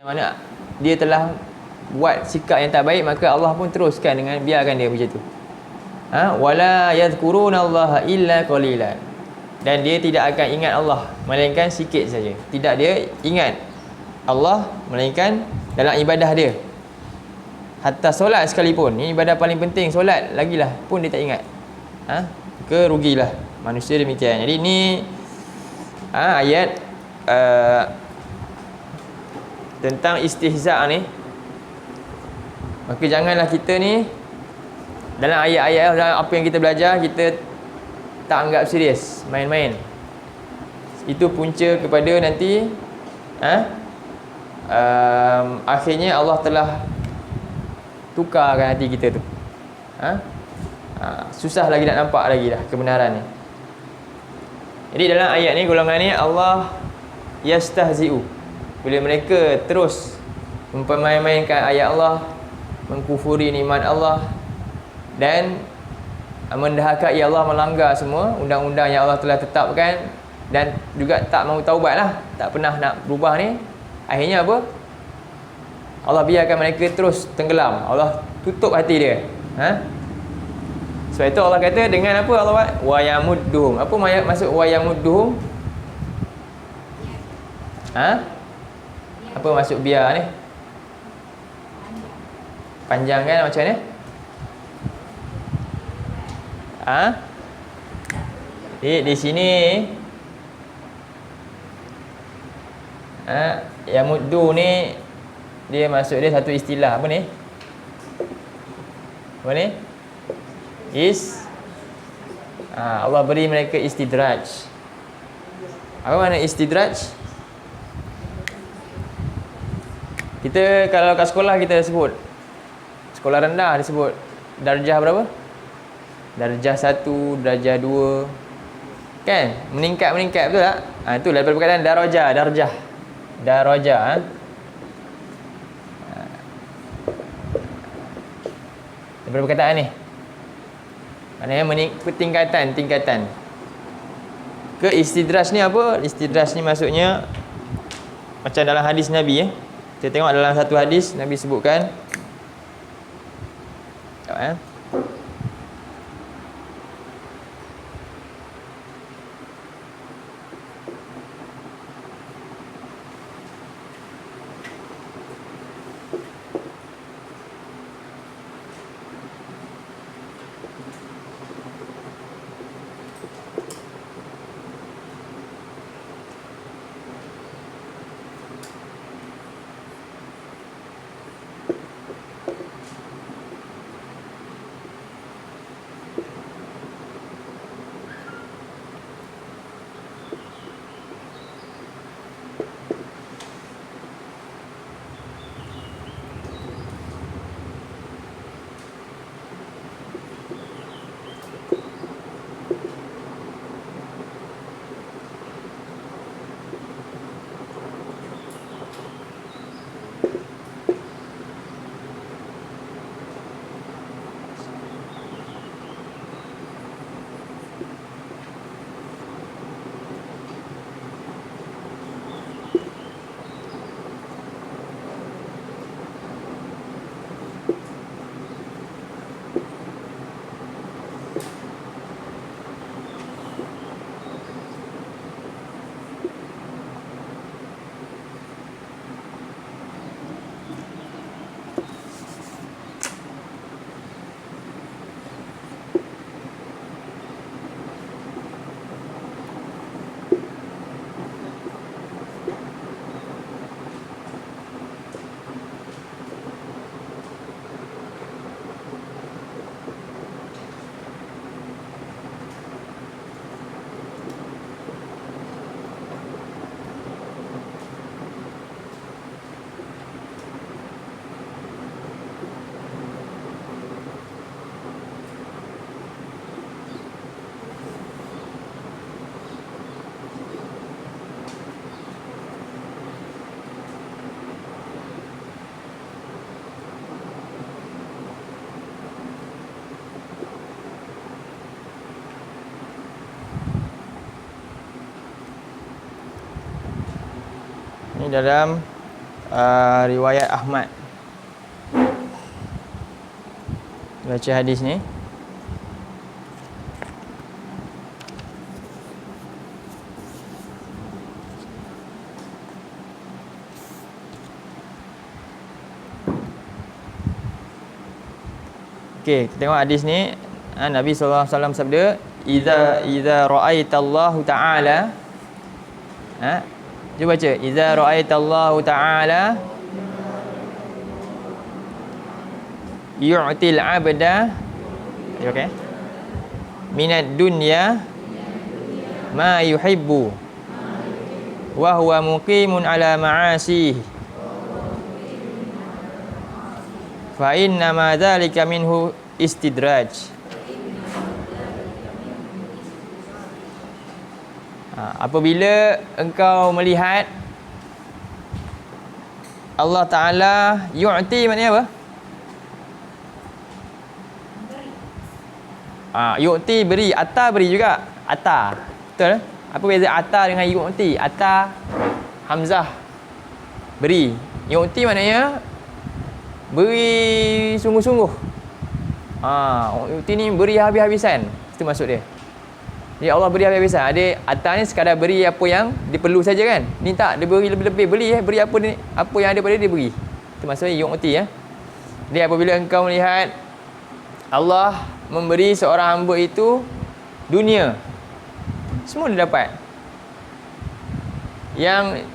Mana dia telah buat sikap yang tak baik, maka Allah pun teruskan dengan biarkan dia macam tu. Wala yadhkurunallaha illa qalilan. Dan dia tidak akan ingat Allah melainkan sikit saja. Tidak dia ingat Allah melainkan dalam ibadah dia. Hatta solat sekalipun, ini ibadah paling penting, solat lagilah pun dia tak ingat. Kerugilah manusia demikian. Jadi ni ayat tentang istihza' ni. Maka janganlah kita ni dalam ayat-ayat, dalam apa yang kita belajar, kita tak anggap serius, main-main. Itu punca kepada nanti akhirnya Allah telah tukarkan hati kita tu. Susah lagi nak nampak lagi dah kebenaran ni. Jadi dalam ayat ni, golongan ni Allah yastahzi'u, bila mereka terus mempermain-mainkan ayat Allah, mengkufuri nikmat Allah dan mendahakai Allah, melanggar semua undang-undang yang Allah telah tetapkan, dan juga tak mahu taubat lah, tak pernah nak berubah ni. Akhirnya apa? Allah biarkan mereka terus tenggelam. Allah tutup hati dia. Sebab itu Allah kata dengan apa Allah buat? Wa yamudduhum. Apa maksud wa yamudduhum? Apa maksud biar ni? Panjang kan macam ni? Di sini yamuddu ni dia maksud dia satu istilah. Apa ni? Apa ni? Allah beri mereka istidraj. Apa makna istidraj? Kita kalau kat sekolah kita sebut, sekolah rendah disebut darjah berapa? Darjah 1, darjah 2. Kan? Meningkat betul tak? Itulah daripada perkataan darajah, darjah. Darajah. Daripada perkataan ni. Maknanya tingkatan. Ke istidraj ni apa? Istidraj ni maksudnya macam dalam hadis Nabi. Kita tengok dalam satu hadis Nabi sebutkan. Ini dalam riwayat Ahmad. Baca hadis ni. Okey, kita tengok hadis ni. Nabi sallallahu alaihi wasallam sabda, "Idza ra'aitallahu ta'ala." Cuba baca. "Idza ra'aitallahu ta'ala yu'til 'abda." Okey. "Minad dunya ma yuhibbu wa huwa muqimun 'ala ma'asihi. Fa inna ma dzalika minhu istidraj." Apabila engkau melihat Allah Ta'ala yu'ti, maknanya apa? Yu'ti beri, ata beri juga. Ata. Betul? Apa beza ata dengan yu'ti? Ata hamzah beri. Yu'ti maknanya beri sungguh-sungguh. Yu'ti ni beri habis-habisan. Itu maksud dia. Jadi Allah beri habis-habisan. Ada atas ni sekadar beri apa yang diperlu saja kan. Ni tak, dia beri lebih-lebih. Beri apa yang ada pada dia beri. Itu maksudnya yu'ti ya. Jadi apabila engkau melihat Allah memberi seorang hamba itu dunia, semua dia dapat. Yang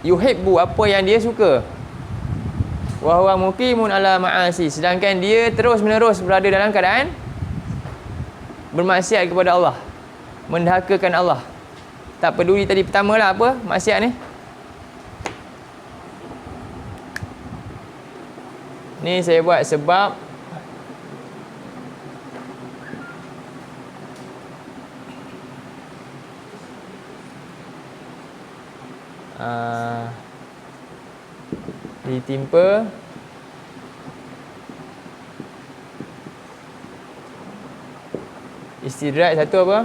yuhibbu, apa yang dia suka. Wa huwa muqimun ala ma'asi, sedangkan dia terus-menerus berada dalam keadaan bermaksiat kepada Allah, mendahakakan Allah. Tak peduli tadi pertama lah apa maksiat ni. Ni saya buat sebab ditimpa istidraj satu apa?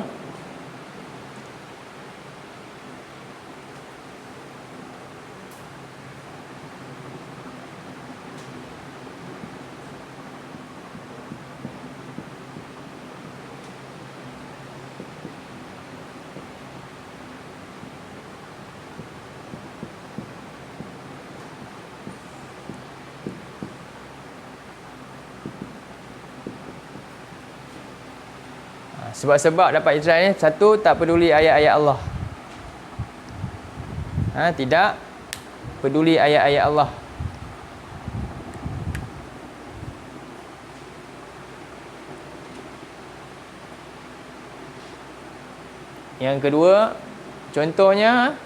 Sebab-sebab dapat istidraj ni, satu, tak peduli ayat-ayat Allah. Tidak peduli ayat-ayat Allah. Yang kedua, contohnya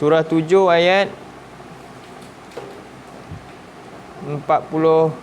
surah 7 ayat 40.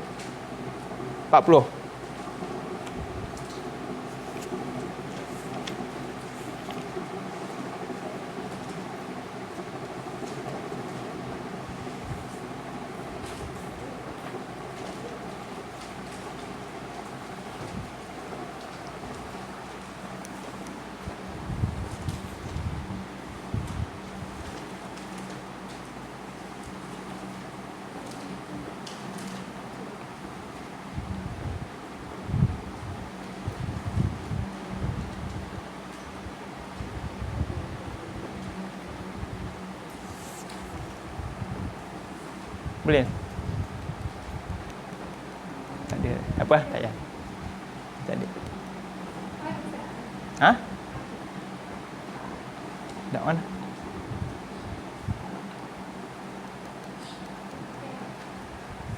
Boleh? Tak ada. Apa? Tak payah. Tak ada. Tak mana?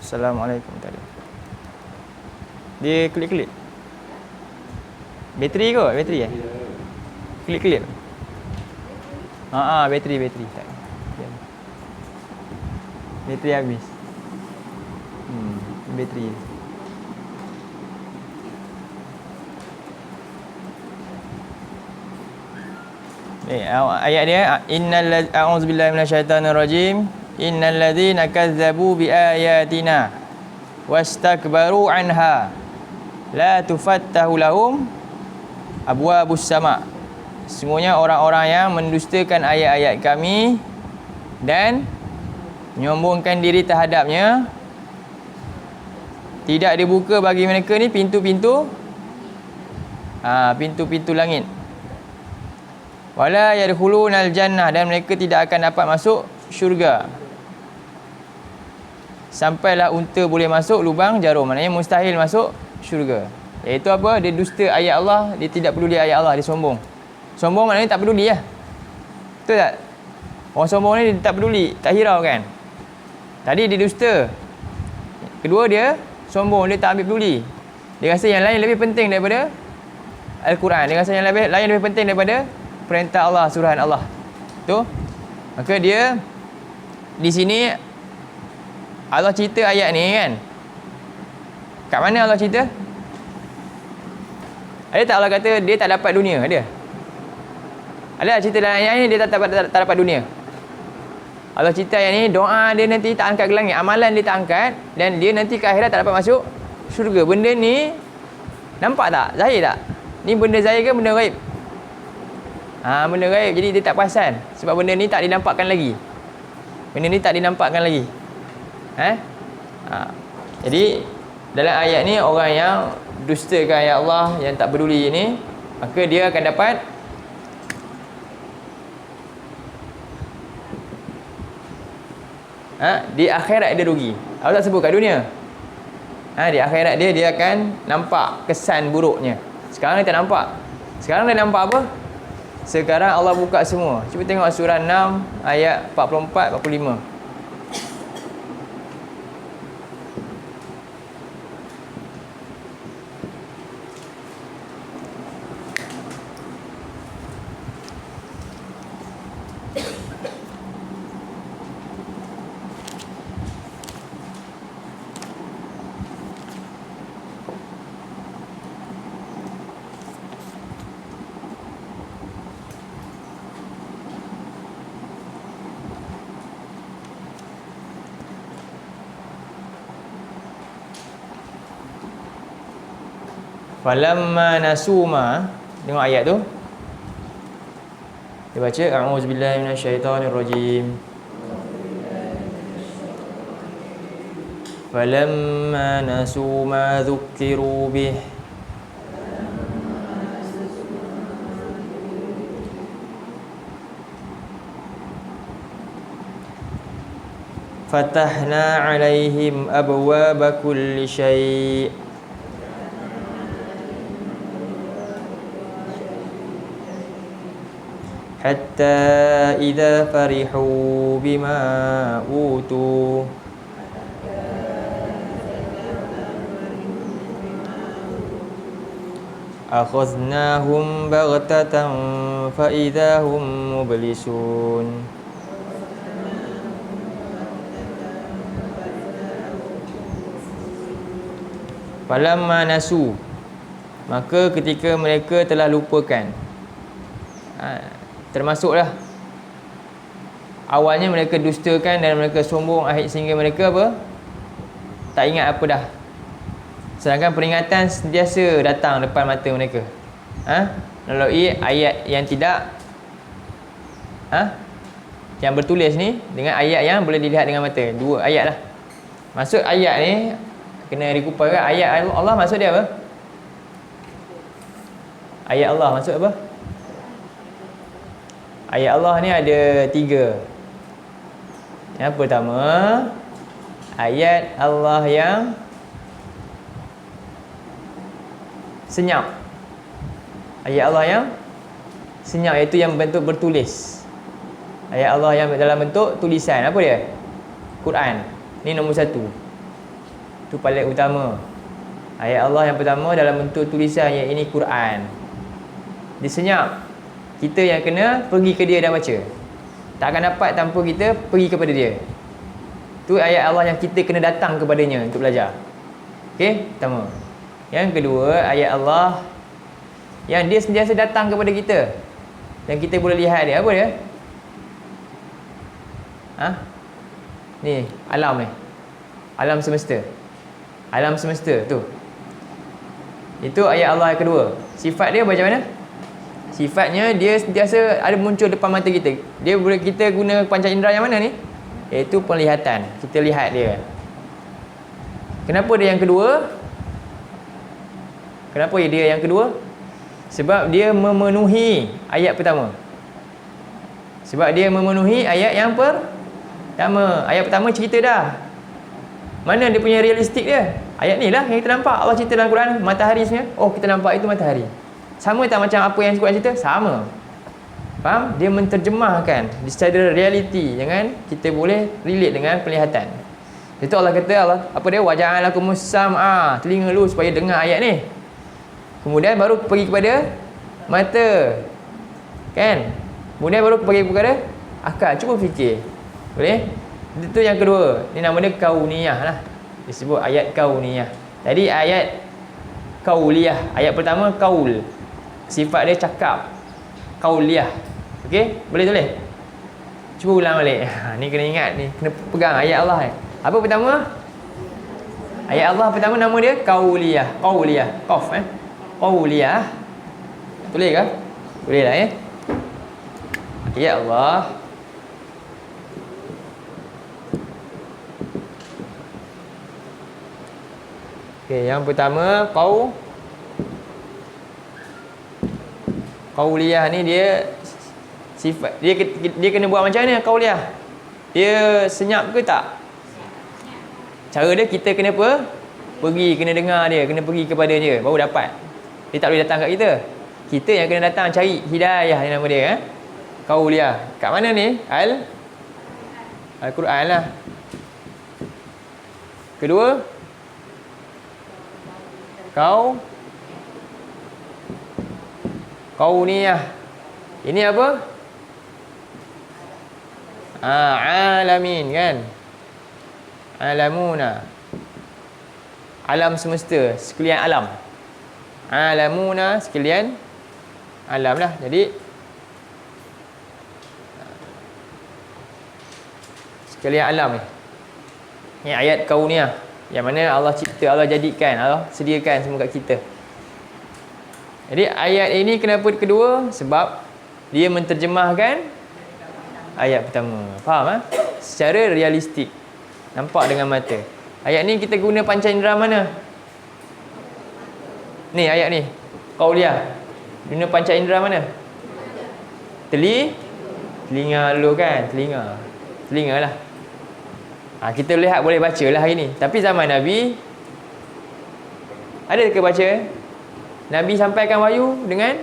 Assalamualaikum. Tak ada. Dia klik-klik. Bateri kot? Bateri Klik-klik. Bateri. Tak. Bateri habis. Bateri. Ayat dia, a'udzubillahi minasyaitonirrajim. Innal ladzina kazzabu biayatina wastakbaru anha la tufattahu lahum abwabus sama. Semuanya orang-orang yang mendustakan ayat-ayat kami dan menyombongkan diri terhadapnya, tidak dibuka bagi mereka ni pintu-pintu pintu-pintu langit. Wala yadkhulunal jannah, dan mereka tidak akan dapat masuk syurga. Sampailah unta boleh masuk lubang jarum, maknanya mustahil masuk syurga. Iaitu apa? Dia dusta ayat Allah, dia tidak peduli ayat Allah, dia sombong. Sombong maknanya tak peduli lah. Betul tak? Orang sombong ni dia tak peduli, tak hirau kan. Tadi dia dusta, kedua dia sombong, dia tak ambil peduli. Dia rasa yang lain lebih penting daripada Al-Quran. Dia rasa yang lain lebih penting daripada perintah Allah, suruhan Allah. Tu. Maka dia di sini Allah cerita ayat ni kan. Kat mana Allah cerita? Ada tak Allah kata dia tak dapat dunia? Ada? Ada cerita dalam ayat ni dia tak dapat dunia? Allah cerita ayat ni, doa dia nanti tak angkat ke langit, amalan dia tak angkat, dan dia nanti ke akhirat tak dapat masuk syurga. Benda ni nampak tak? Zahir tak? Ni benda zahir ke benda gaib? Benda gaib, jadi dia tak perasan. Sebab benda ni tak dinampakkan lagi. Benda ni tak dinampakkan lagi. Jadi dalam ayat ni, orang yang dustakan ayat Allah, yang tak peduli ni, maka dia akan dapat di akhirat dia rugi. Allah tak sebut kat dunia. Di akhirat dia akan nampak kesan buruknya. Sekarang dia tak nampak. Sekarang dia nampak apa? Sekarang Allah buka semua. Cuba tengok surah 6 ayat 44 45. Falamma nasuma, tengok ayat tu. Dia baca a'udzubillahi minasyaitonirrajim. Falamma nasuma dzukkiru bih fatahna 'alaihim abwaaba kulli syai'. Hatta idza farihu bima utu akhadnahum baghtatan fa idza hum mublisun. Falamma nasu, maka ketika mereka telah lupakan. Termasuklah awalnya mereka dustakan dan mereka sombong sehingga mereka apa? Tak ingat apa dah. Sedangkan peringatan sentiasa datang depan mata mereka. Melalui ayat yang tidak yang bertulis ni dengan ayat yang boleh dilihat dengan mata. Dua ayat lah. Maksud ayat ni kena dikupakan. Ayat Allah maksud dia apa? Ayat Allah maksud apa? Ayat Allah ni ada 3. Yang pertama, ayat Allah yang senyap. Ayat Allah yang senyap, iaitu yang bentuk bertulis. Ayat Allah yang dalam bentuk tulisan. Apa dia? Quran. Ni nombor 1. Itu paling utama. Ayat Allah yang pertama dalam bentuk tulisan, yang ini Quran. Dia senyap. Kita yang kena pergi ke dia dan baca. Tak akan dapat tanpa kita pergi kepada dia. Tu ayat Allah yang kita kena datang kepadanya untuk belajar. Okey, pertama. Yang kedua, ayat Allah yang dia sentiasa datang kepada kita. Dan kita boleh lihat dia. Apa dia? Ni, alam ni. Alam semesta. Alam semesta tu. Itu ayat Allah yang kedua. Sifat dia macam mana? Sifatnya dia sentiasa ada muncul depan mata kita. Dia boleh kita guna panca indera yang mana ni? Iaitu penglihatan. Kita lihat dia. Kenapa dia yang kedua? Kenapa dia yang kedua? Sebab dia memenuhi ayat pertama. Sebab dia memenuhi ayat yang pertama. Ayat pertama cerita dah. Mana dia punya realistik dia? Ayat ni lah yang kita nampak. Allah cerita dalam Quran, matahari sebenarnya. Oh, kita nampak itu matahari. Sama tak macam apa yang Quran cerita? Sama. Faham? Dia menterjemahkan secara realiti. Jangan kita boleh relate dengan penglihatan. Itu Allah kata, Allah apa dia? Waja'alakumus sam'a, telinga lu supaya dengar ayat ni. Kemudian baru pergi kepada mata. Kan? Kemudian baru pergi kepada akal. Cuba fikir. Boleh? Itu yang kedua. Ni nama dia kauniyah lah. Disebut ayat kauniyah. Jadi ayat kauliyah. Ayat pertama kaul. Sifat dia cakap. Kauliyah. Okey? Boleh? Cuba ulang balik. Ni kena ingat ni. Kena pegang ayat Allah ni. Apa pertama? Ayat Allah pertama nama dia kauliyah. Kauliyah. Qaf Kauliyah. Boleh ke? Boleh lah ya. Ayat Allah. Okey, yang pertama kauliyah ni dia sifat dia kena buat macam mana kauliyah? Dia senyap ke tak? Cara dia kita kena pergi, kena dengar dia, kena pergi kepada dia baru dapat. Dia tak boleh datang kat kita. Kita yang kena datang cari hidayah ni nama dia kauliyah. Kat mana ni? Al-Quran lah. Kedua kauniyah. Ini apa? Alamin kan? Alamuna. Alam semesta, sekalian alam. Alamuna, sekalian alam lah. Jadi sekalian alam ni. Ni ayat kauniyah. Yang mana Allah cipta, Allah jadikan, Allah sediakan semua kat kita. Jadi ayat ini kenapa kedua? Sebab dia menterjemahkan ayat pertama. Faham? Secara realistik. Nampak dengan mata. Ayat ni kita guna panca indera mana? Ni ayat ni. Qauliyah. Guna panca indera mana? Telinga dulu kan? Telinga lah. Kita lihat boleh baca lah hari ni. Tapi zaman Nabi ada ke baca? Nabi sampaikan wahyu dengan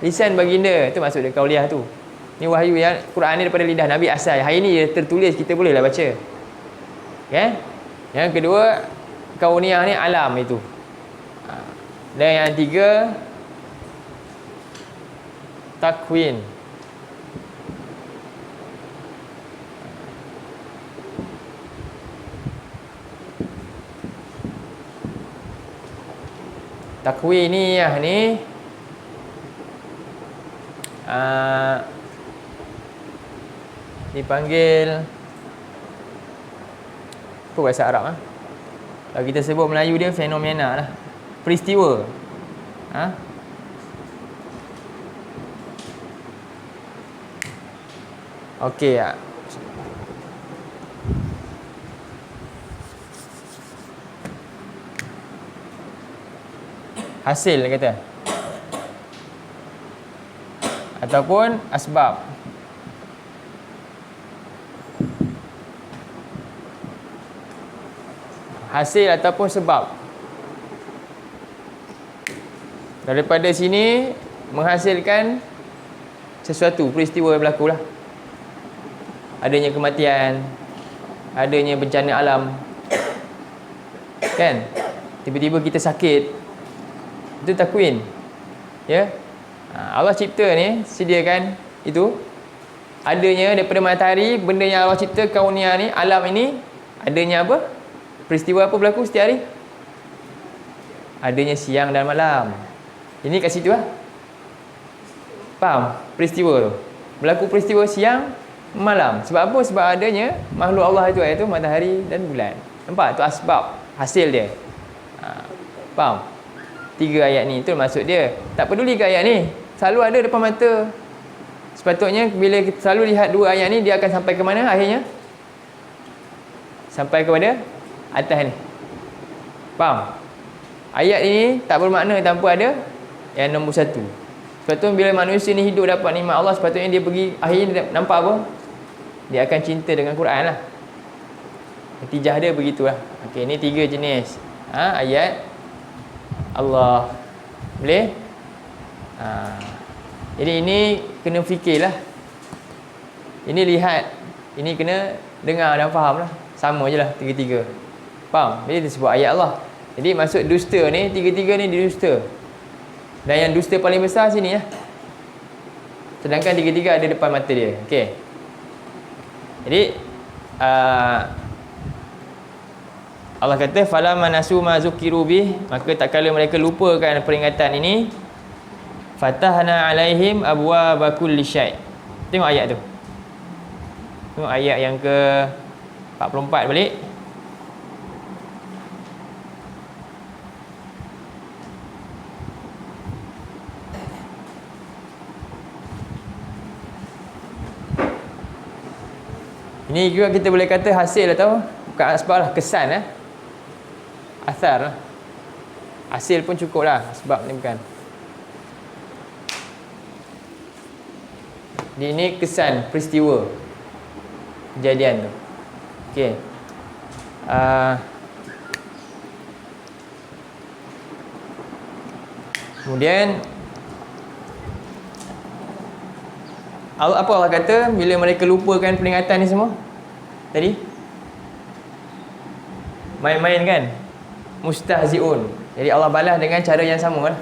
lisan baginda. Itu maksud dia kauliyah tu. Ni wahyu yang Quran ni daripada lidah Nabi asal. Hari ni dia tertulis, kita boleh lah baca. Okay? Yang kedua kauniyah ni alam itu. Dan yang tiga takwin. Takwiniyah ni dipanggil apa bahasa Arab Kalau kita sebut Melayu dia fenomena lah. Peristiwa. Okey. Hasil kata. Ataupun asbab. Hasil ataupun sebab. Daripada sini menghasilkan sesuatu, peristiwa yang berlaku lah. Adanya kematian, adanya bencana alam. Kan? Tiba-tiba kita sakit. Itu takwin. Ya. Allah cipta ni, sediakan itu. Adanya daripada matahari, benda yang Allah cipta, kauniyah ni, alam ini, adanya apa? Peristiwa apa berlaku setiap hari? Adanya siang dan malam. Ini kat situ lah. Faham? Peristiwa tu. Berlaku peristiwa siang, malam. Sebab apa? Sebab adanya makhluk Allah itu, iaitu matahari dan bulan. Nampak? Tu asbab, hasil dia. Faham? 3 ayat ni, itu maksud dia. Tak peduli ke ayat ni, selalu ada depan mata. Sepatutnya bila kita selalu lihat 2 ayat ni, dia akan sampai ke mana akhirnya? Sampai kepada atas ni. Faham? Ayat ini tak bermakna tanpa ada yang nombor 1. Sebab tu bila manusia ni hidup dapat nikmat Allah, sepatutnya dia pergi, akhirnya dia nampak apa? Dia akan cinta dengan Quran lah. Natijah dia begitulah. Okey, ni 3 jenis ayat Allah. Boleh? Jadi ini kena fikirlah. Ini lihat, ini kena dengar dan faham lah. Sama je lah 3-3. Faham? Jadi disebut ayat Allah. Jadi maksud dusta ni, 3-3 ni didusta. Dan yang dusta paling besar sini ya. Sedangkan 3-3 ada depan mata dia. Okey. Jadi Allah kata fala manasu ma zukiru bih, maka tak kala mereka lupakan peringatan ini, fatahna alaihim abwaaba kulli syai'. Tengok ayat tu. Tengok ayat yang ke 44 balik. Ini juga kita boleh kata hasil atau bukan asbab lah, kesan asar lah. Hasil pun cukup lah, sebab ni bukan. Ini kesan peristiwa kejadian tu. Okey. Kemudian apa Allah kata bila mereka lupakan peringatan ni semua tadi? Main-main kan? Mustahzi'un. Jadi Allah balas dengan cara yang sama lah.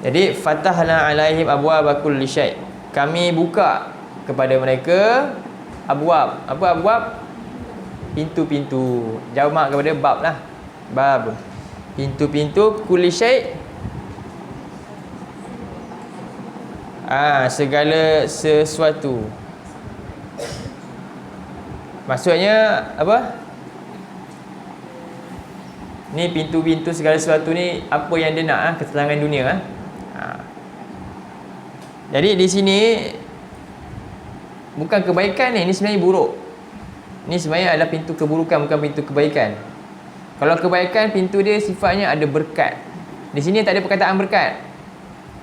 Jadi fatahna alaihim abwaaba kulli syai'. Kami buka kepada mereka abwab. Apa abwab? Pintu-pintu. Jamak kepada bab lah. Bab. Pintu-pintu kulli syai'. Segala sesuatu. Maksudnya apa? Ni pintu-pintu segala sesuatu ni apa yang dia nak ketenangan dunia. Jadi di sini bukan kebaikan ni sebenarnya buruk. Ni sebenarnya adalah pintu keburukan, bukan pintu kebaikan. Kalau kebaikan, pintu dia sifatnya ada berkat. Di sini tak ada perkataan berkat.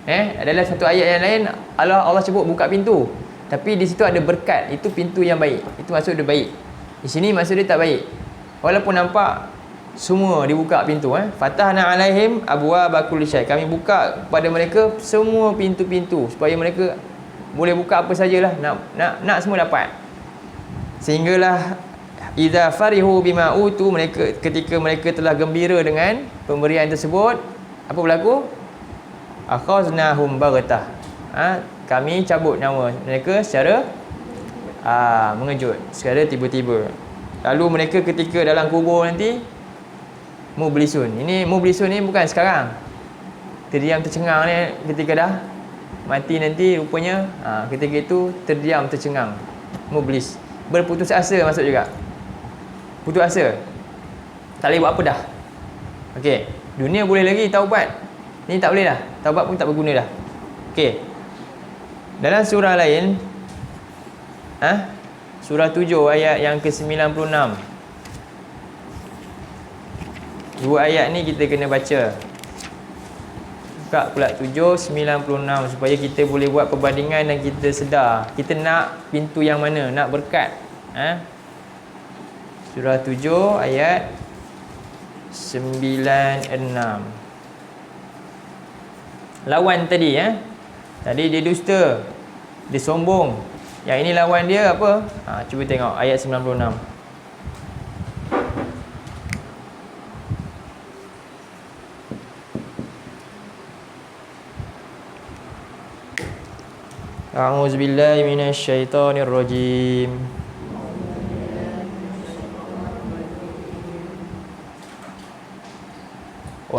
Adalah satu ayat yang lain Allah sebut buka pintu. Tapi di situ ada berkat. Itu pintu yang baik. Itu maksud dia baik. Di sini maksud dia tak baik. Walaupun nampak semua dibuka pintu. Fatahna alaihim abwaaba kulli syai'. Kami buka kepada mereka semua pintu-pintu supaya mereka boleh buka apa sajalah. Nak semua dapat. Sehinggalah idza farihu bima utu, mereka ketika mereka telah gembira dengan pemberian tersebut, apa berlaku? Akhaznahum baghtah. Kami cabut nyawa mereka secara mengejut, secara tiba-tiba. Lalu mereka ketika dalam kubur nanti mublisun. Ini mublisun ni bukan sekarang. Terdiam tercengang ni ketika dah mati nanti rupanya ketika itu terdiam tercengang. Mublis. Berputus asa maksud juga. Putus asa. Tak boleh buat apa dah. Okey, dunia boleh lagi taubat. Ni tak boleh dah. Taubat pun tak berguna dah. Okey. Dalam surah lain surah 7 ayat yang ke-96. Dua ayat ni kita kena baca. Buka pula 7:96 supaya kita boleh buat perbandingan dan kita sedar kita nak pintu yang mana, nak berkat. Surah 7 ayat 96. Lawan tadi tadi dia dusta, dia sombong. Yang ini lawan dia apa? Cuba tengok ayat 96. A'udzubillahi minasyaitonirrajim.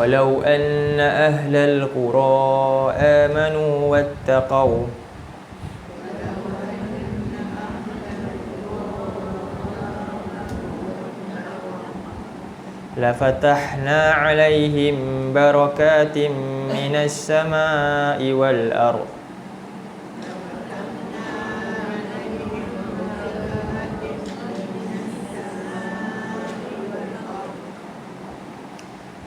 walau anna ahlal qura amanu wattaqau lafatahna alaihim barakatim minas samai wal ardh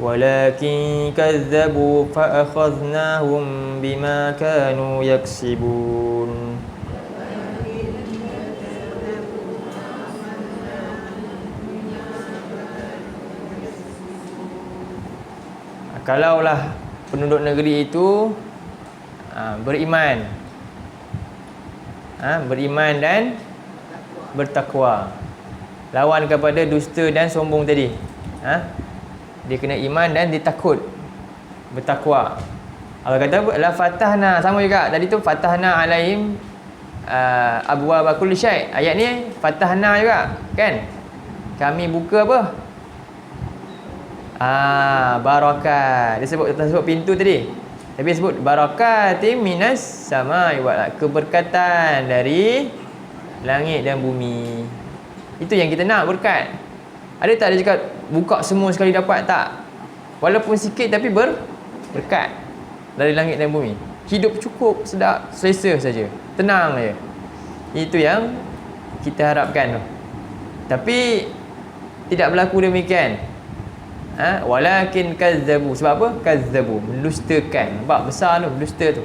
walakin kazzabu fa akhadhnahum bima kanu yaksibun. Kalaulah penduduk negeri itu beriman, beriman dan bertakwa, lawan kepada dusta dan sombong tadi, dia kena iman dan dia takut, bertakwa. Allah kata la fatahna, sama juga tadi tu, fatahna alaihim abwaaba kulli syai'. Ayat ni fatahna juga kan, kami buka apa, barakat. Dia sebut pintu tadi, tapi dia sebut barakatim minas samai wal ardh, keberkatan dari langit dan bumi. Itu yang kita nak, berkat. Ada tak dia cakap buka semua sekali dapat? Tak. Walaupun sikit tapi berkat dari langit dan bumi. Hidup cukup, sedap, selesa saja, tenang saja. Itu yang kita harapkan tu. Tapi tidak berlaku demikian. Walakin kazzabu. Sebab apa? Kazzabu, mendustakan. Nampak besar tu, dusta tu.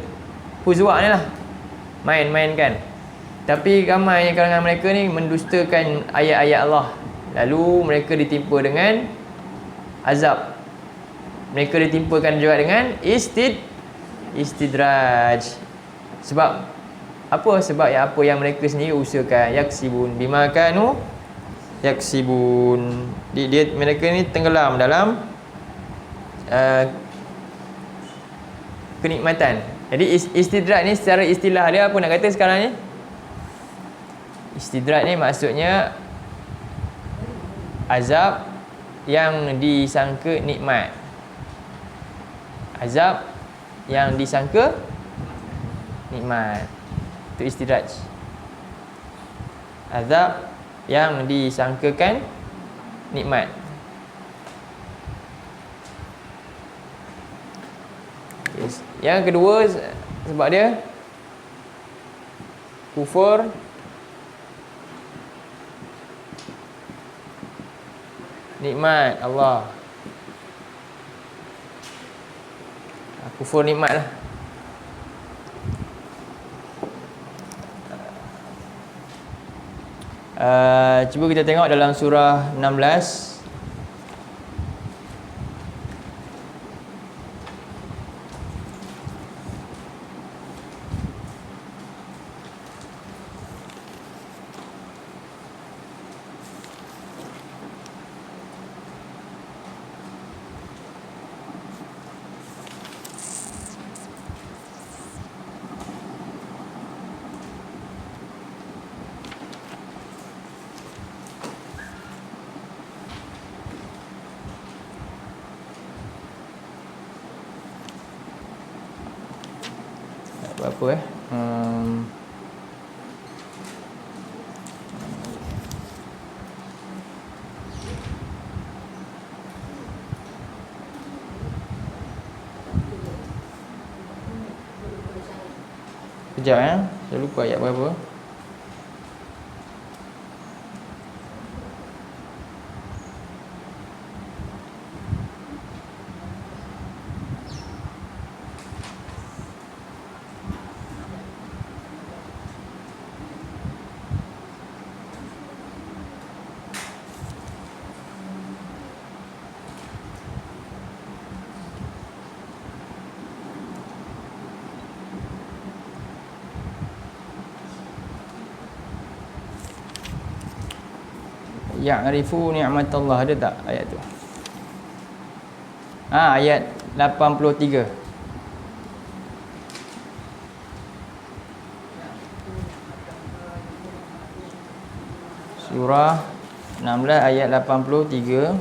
Huzwa ni lah, main-mainkan. Tapi ramai kalangan mereka ni mendustakan ayat-ayat Allah. Lalu mereka ditimpa dengan azab. Mereka ditimpakan juga dengan istidraj. Sebab apa? Sebab apa yang mereka sendiri usahakan. Yaksibun bima kanu yaksibun. Mereka ni tenggelam dalam kenikmatan. Jadi istidraj ni secara istilah dia apa nak kata sekarang ni? Istidraj ni maksudnya azab yang disangka nikmat. Azab yang disangka nikmat, itu istidraj. Azab yang disangkakan nikmat. Yang kedua, sebab dia kufur nikmat Allah. Kufur nikmat lah. Cuba kita tengok dalam surah 16. Berapa Kejap saya lupa ayat berapa. Ya'rifu ni'matallah, ada tak ayat tu? Ayat 83. Surah 16 ayat 83.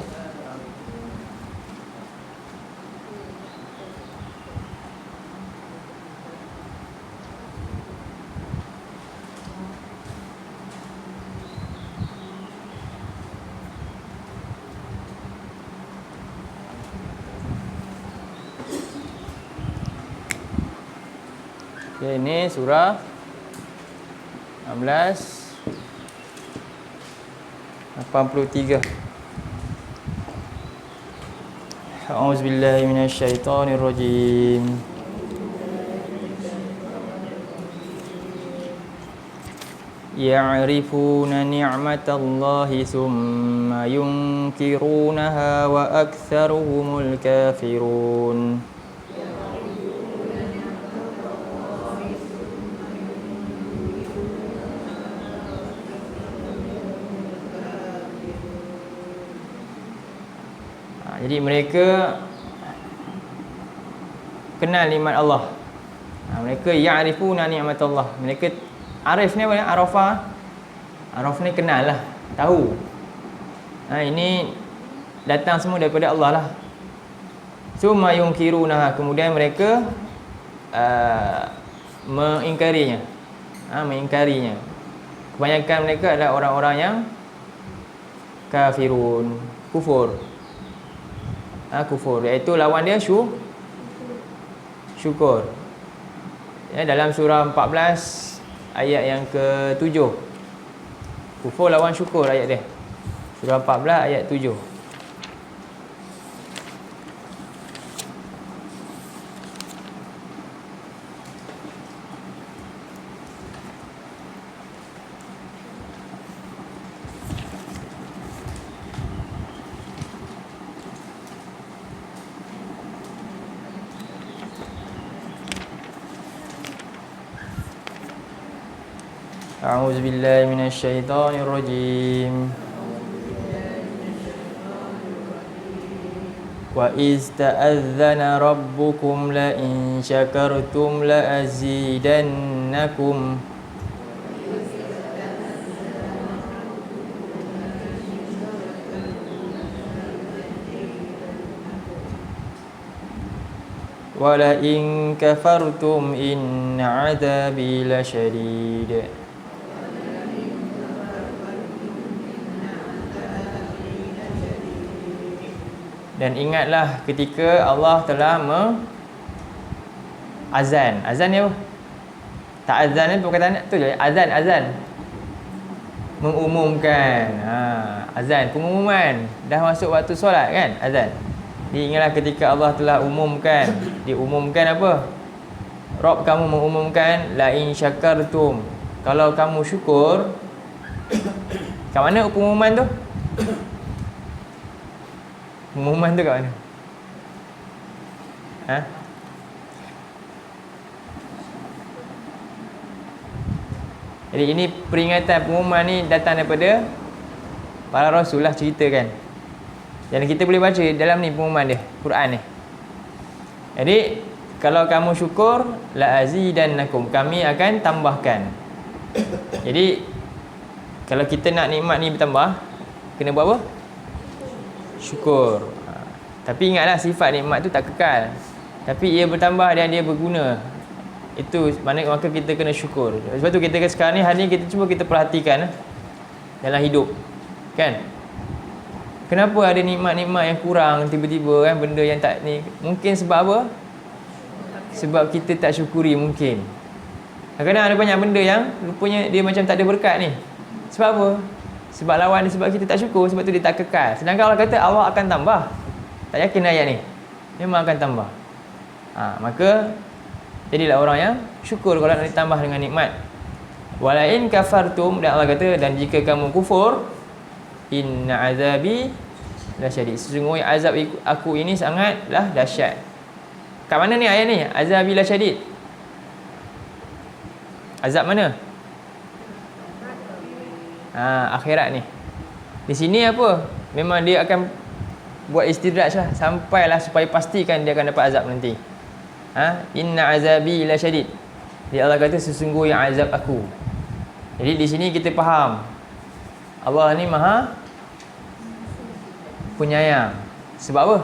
Okay, ini surah 16 83. A'udzubillahi minasyaitonirrajim. Ya'rifuna ni'matallahi thumma yunkirunaha wa aktsaruhumul kafirun. Jadi mereka kenal nikmat Allah. Mereka ya'rifuna ni'matallah. Mereka arif ni apa ni? Araf ni kenal lah, tahu. Ini datang semua daripada Allah lah. Summa yunkirunaha, kemudian mereka mengingkarinya. Mengingkarinya. Kebanyakan mereka adalah orang-orang yang kafirun, kufur. Kufur, iaitu lawan dia syukur. Ya, dalam surah 14 ayat yang ke-7. Kufur lawan syukur ayat dia. Surah 14 ayat 7. A'udzu billahi minasyaitonir rajim. Wa iz ta'adzana rabbukum la in syakartum la azidannakum. Wa la in kafartum inna 'adzabi lasyadid. Dan ingatlah ketika Allah telah azan. Azan ni apa? Ta'azan ni perkataan tu je. Azan. Mengumumkan. Azan, pengumuman. Dah masuk waktu solat kan? Azan. Ingatlah ketika Allah telah umumkan. Diumumkan apa? Rabb kamu mengumumkan la in syakartum. Kalau kamu syukur. Kat mana pengumuman tu? Pengumuman tu kat mana? Jadi ini peringatan, pengumuman ni datang daripada para rasul lah, ceritakan. Dan kita boleh baca dalam ni pengumuman dia, Quran ni. Jadi kalau kamu syukur la azidannakum, kami akan tambahkan. Jadi kalau kita nak nikmat ni bertambah, kena buat apa? Syukur. Tapi ingatlah sifat nikmat tu tak kekal. Tapi ia bertambah dan dia berguna. Itu maknanya maka kita kena syukur. Sebab tu kita sekarang ni, hari ni kita cuba kita perhatikan dalam hidup. Kan? Kenapa ada nikmat-nikmat yang kurang tiba-tiba kan, benda yang tak ni? Mungkin sebab apa? Sebab kita tak syukuri mungkin. Kadang-kadang ada banyak benda yang rupanya dia macam tak ada berkat ni. Sebab apa? Sebab lawan dia, sebab kita tak syukur, sebab tu dia tak kekal. Sedangkan Allah kata Allah akan tambah. Tak yakin ayat ni. Memang akan tambah. Maka jadilah orang yang syukur kalau nak ditambah dengan nikmat. Walain kafartum, dan Allah kata, dan jika kamu kufur, inna azabi lasyadid. Sesungguhnya azab aku ini sangatlah dahsyat. Kat mana ni ayat ni? Azabi lasyadid. Azab mana? Akhirat ni. Di sini apa? Memang dia akan buat istidraj lah, sampailah supaya pastikan dia akan dapat azab nanti. Inna azabi lasyadid. Jadi Allah kata sesungguhnya azab aku. Jadi di sini kita faham Allah ni Maha Penyayang. Sebab apa?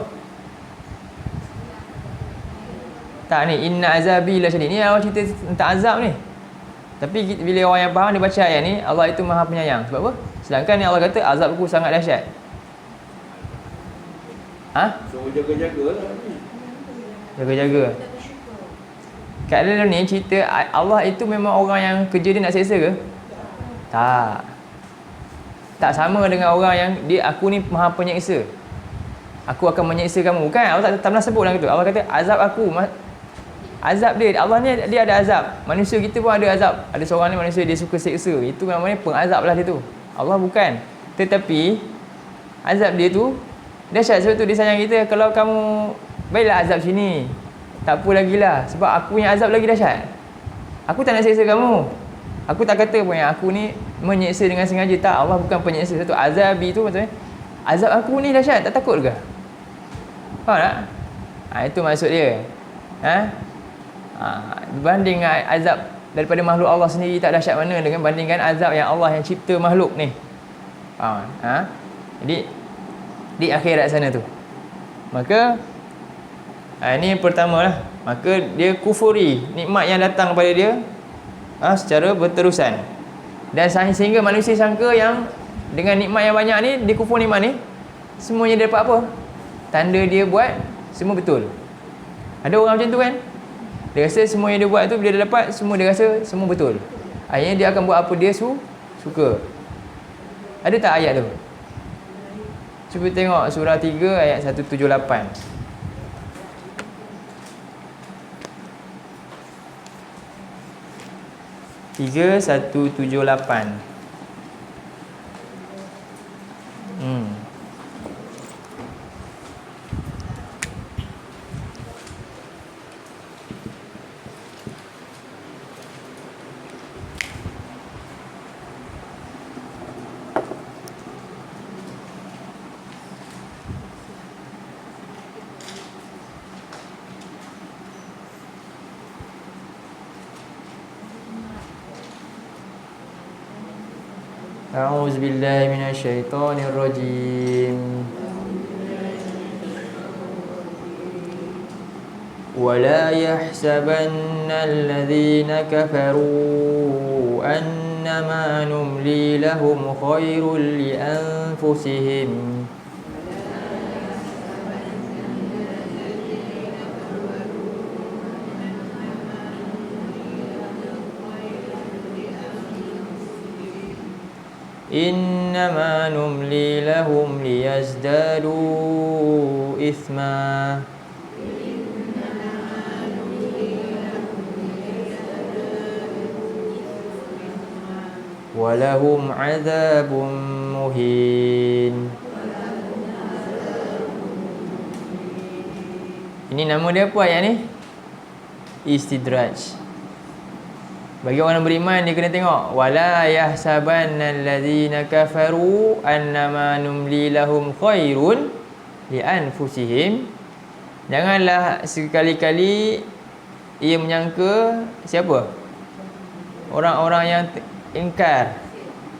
Tak ni, inna azabi lasyadid. Ni awak cerita tentang azab ni. Tapi bila orang yang faham, dia baca ayat ni, Allah itu Maha Penyayang. Sebab apa? Sedangkan ni Allah kata azabku sangat dahsyat. So jaga-jaga lah ni. Jaga-jaga. Kat dalam ni cerita Allah itu memang orang yang kerja dia nak seksa ke? Tak. Tak sama dengan orang yang dia, aku ni maha penyeksa, aku akan menyeksa kamu. Bukan, Allah tak pernah sebut dalam itu. Allah kata azab aku, azab dia. Allah ni dia ada azab. Manusia kita pun ada azab. Ada seorang ni manusia dia suka seksa. Itu namanya pengazab lah dia tu. Allah bukan. Tetapi azab dia tu dahsyat. Sebab tu dia sayang kita. Kalau kamu baiklah azab sini, tak apa lagi lah, sebab aku yang azab lagi dahsyat. Aku tak nak seksa kamu. Aku tak kata pun yang aku ni menyeksa dengan sengaja. Tak, Allah bukan penyeksa. Satu azabi tu maksudnya azab aku ni dahsyat, tak takut ke? Faham tak? Itu maksud dia. Banding azab daripada makhluk Allah sendiri tak dahsyat mana dengan bandingkan azab yang Allah yang cipta makhluk ni. Faham? Jadi di akhirat sana tu. Maka ini yang pertama lah. Maka dia kufuri nikmat yang datang kepada dia secara berterusan. Dan sehingga manusia sangka yang dengan nikmat yang banyak ni, dia kufur nikmat ni, semuanya dia dapat apa? Tanda dia buat semua betul. Ada orang macam tu kan? Dia rasa semua yang dia buat tu, bila dia dapat, semua dia rasa semua betul. Akhirnya dia akan buat apa dia suka. Ada tak ayat tu? Cuba tengok surah 3 ayat 178. 3178. A'udzu billahi minasyaitonir rajim. Wala yahsabanna alladhina kafaru annama numli lahum khairul li anfusihim. Innama numli lahum liyazdadu ithma walahum azabun muhin. Ini nama dia apa ayat ni? Istidraj. Bagi orang yang beriman, dia kena tengok wala yahsabanna allazina kafaru annama numli lahum khairun li anfusihim. Janganlah sekali-kali ia menyangka siapa? Orang-orang yang ingkar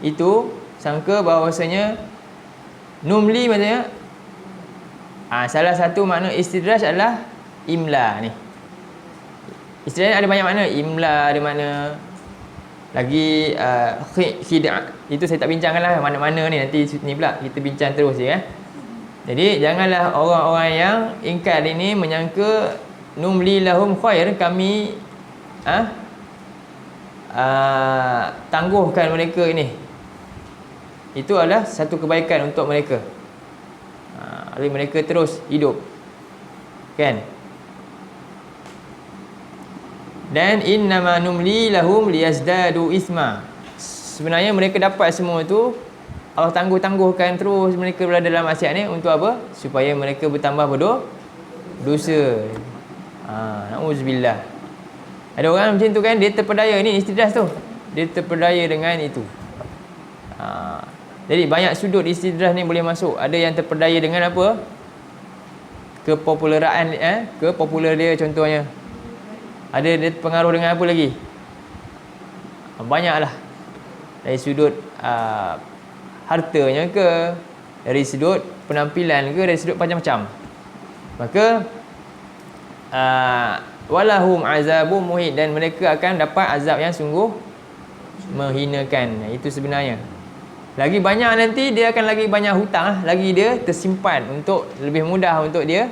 itu sangka bahawasanya numli maksudnya salah satu makna istidraj adalah imla ni. Istilahnya ada banyak makna. Imla ada makna lagi khid'ah. Itu saya tak bincangkan lah mana-mana ni. Nanti ni pula kita bincang terus je Jadi janganlah orang-orang yang ingkar ini menyangka numli lahum khair, kami tangguhkan mereka ini. Itu adalah satu kebaikan untuk mereka. Lalu mereka terus hidup. Kan? Dan innama numli lahum liyazdadu isma. Sebenarnya mereka dapat semua itu, Allah tangguh-tangguhkan terus mereka berada dalam maksiat ni untuk apa? Supaya mereka bertambah berdosa. Na'udzubillah. Ada orang macam tu kan, dia terpedaya ni istidraj tu. Dia terpedaya dengan itu. Jadi banyak sudut istidraj ni boleh masuk. Ada yang terpedaya dengan apa? Kepopuleran kepopuler dia contohnya. Ada dia pengaruh dengan apa lagi? Banyaklah. Dari sudut hartanya ke, dari sudut penampilan ke, dari sudut macam-macam. Maka walahum azabun muhin, dan mereka akan dapat azab yang sungguh menghinakan. Itu sebenarnya. Lagi banyak nanti dia akan lagi banyak hutang, lagi dia tersimpan untuk lebih mudah untuk dia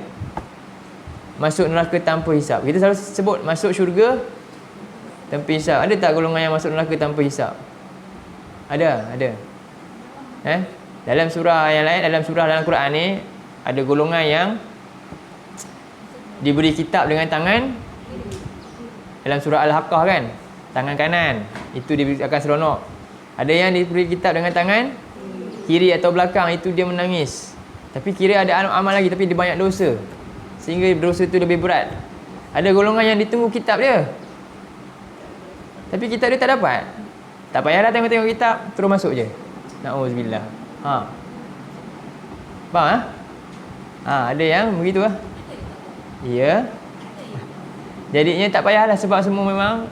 masuk neraka tanpa hisap. Kita selalu sebut masuk syurga tanpa hisap. Ada tak golongan yang masuk neraka tanpa hisap? Ada. Dalam surah yang lain, dalam surah dalam Quran ni ada golongan yang diberi kitab dengan tangan, dalam surah Al-Haqqah kan, tangan kanan, itu dia akan seronok. Ada yang diberi kitab dengan tangan kiri atau belakang, itu dia menangis. Tapi kira ada amal lagi, tapi dia banyak dosa, sehingga dosa itu lebih berat. Ada golongan yang ditunggu kitab dia, tapi kitab dia tak dapat. Tak payahlah tengok-tengok kitab, terus masuk je. Na'udzubillah. Faham? Ada yang begitu lah. Ya. Jadinya tak payahlah, sebab semua memang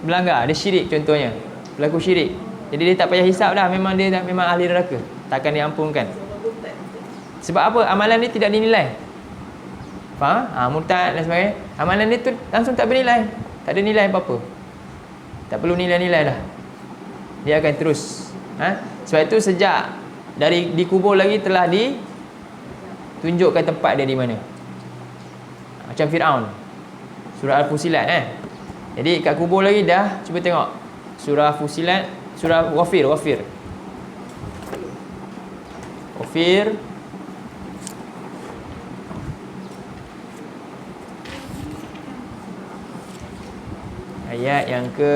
melanggar. Dia syirik contohnya, berlaku syirik. Jadi dia tak payah hisap dah, memang dia memang ahli neraka, takkan diampunkan. Sebab apa? Amalan ni tidak dinilai. Faham? Murtad dan sebagainya. Amalan dia tu langsung tak bernilai, tak ada nilai apa-apa. Tak perlu nilai-nilai dah, dia akan terus. Sebab itu sejak dari dikubur lagi telah ditunjukkan tempat dia di mana. Macam Fir'aun, surah Al-Fusilat Jadi kat kubur lagi dah. Cuba tengok surah Fusilat, surah Ghafir. Ayat yang ke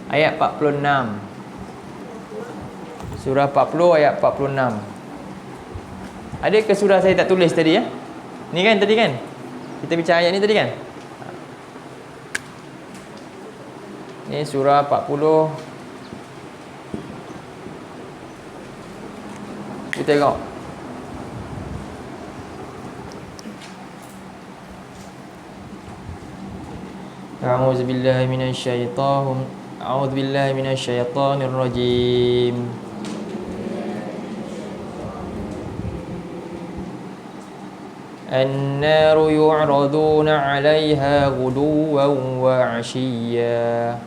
ayat 46. Surah 40 ayat 46. Ada ke surah saya tak tulis tadi ya? Ni kan tadi kan? Kita bincang ayat ni tadi kan? Ni surah 40. Kita tengok. A'udzubillahi minasyaitonir rajim. An-naru yu'raduna 'alaiha ghuduwan wa 'ashiyya.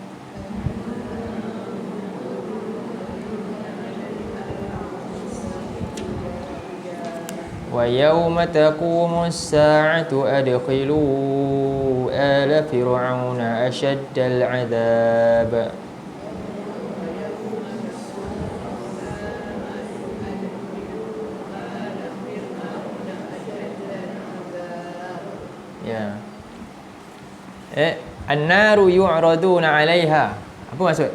Wa yawma taqumu as-sa'atu adkhilu ala fir'auna ashaddal 'adzab. Ya. An-naru yu'raduna 'alaiha. Apa maksud?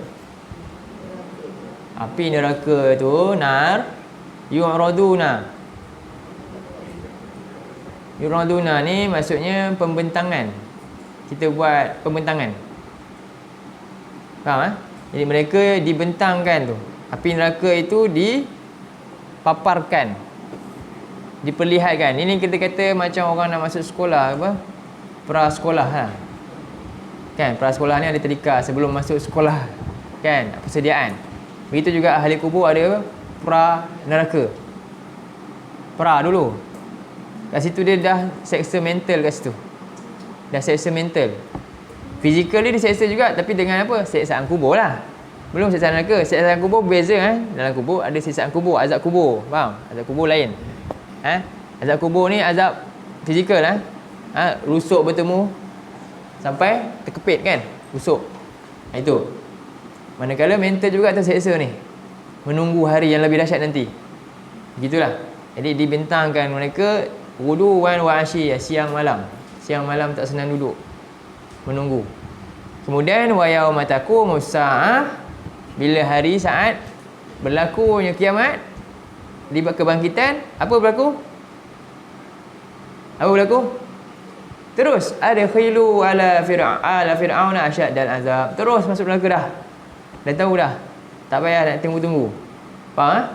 Api neraka tu, nar, yu'raduna. Yuraduna ni maksudnya pembentangan. Kita buat pembentangan. Faham? Jadi mereka dibentangkan tu. Api neraka itu dipaparkan, diperlihatkan. Ini kita kata macam orang nak masuk sekolah apa? Prasekolah kan, prasekolah ni ada tadika sebelum masuk sekolah kan, persediaan. Begitu juga ahli kubur ada pra neraka. Pra dulu. Kat situ dia dah seksa mental kat situ. Dah seksa mental. Fizikal dia diseksa juga, tapi dengan apa? Seksaan kubur lah. Belum seksaan neraka. Seksaan kubur berbeza Dalam kubur ada seksaan kubur, azab kubur. Faham? Azab kubur lain. Azab kubur ni azab fizikal rusuk bertemu sampai terkepit kan? Rusuk. Itu. Manakala mental juga terseksa ni, menunggu hari yang lebih dahsyat nanti. Begitulah. Jadi dibentangkan mereka ghuduwan wa asyiyah, siang malam. Siang malam tak senang duduk, menunggu. Kemudian wa yauma taqumus saah, bila hari saat berlakunya kiamat, di kebangkitan, apa berlaku? Apa berlaku? Terus ada khilu ala fir'auna asyaddal azab. Terus masuk neraka dah. Dah tahu dah. Tak payah nak tunggu-tunggu. Faham?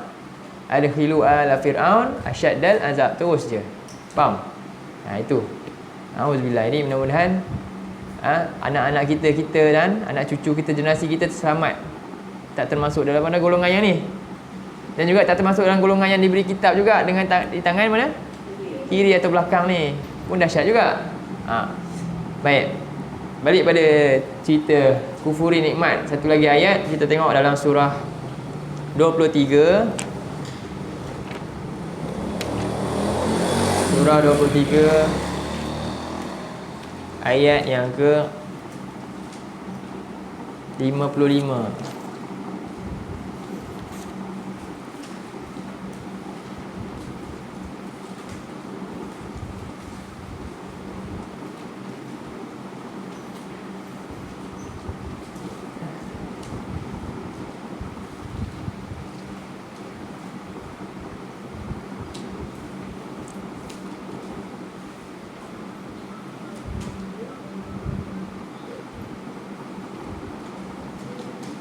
Ada khilu ala fir'aun asyaddal azab. Terus je. Faham? Itu. Auzubillah. Ini mudah-mudahan anak-anak kita dan anak cucu kita, generasi kita selamat, tak termasuk dalam mana golongan yang ni. Dan juga tak termasuk dalam golongan yang diberi kitab juga dengan di tangan mana? Kiri atau belakang ni. Pun dahsyat juga. Baik. Balik pada cerita kufuri nikmat. Satu lagi ayat kita tengok dalam surah 23. surah 23 ayat yang ke 55.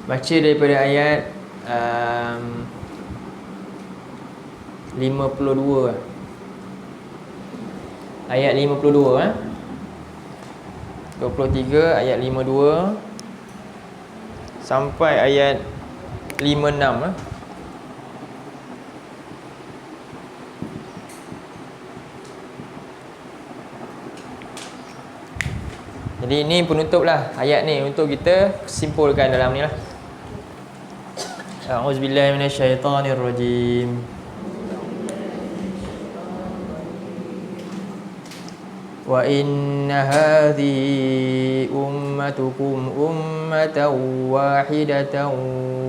Baca daripada ayat 52. Ayat 52 23 ayat 52 sampai ayat 56 Jadi ini penutup lah ayat ni untuk kita simpulkan dalam ni lah. A'udzubillahi minasyaitonirrajim. Wa inna hadhihi ummatukum ummatan wahidatan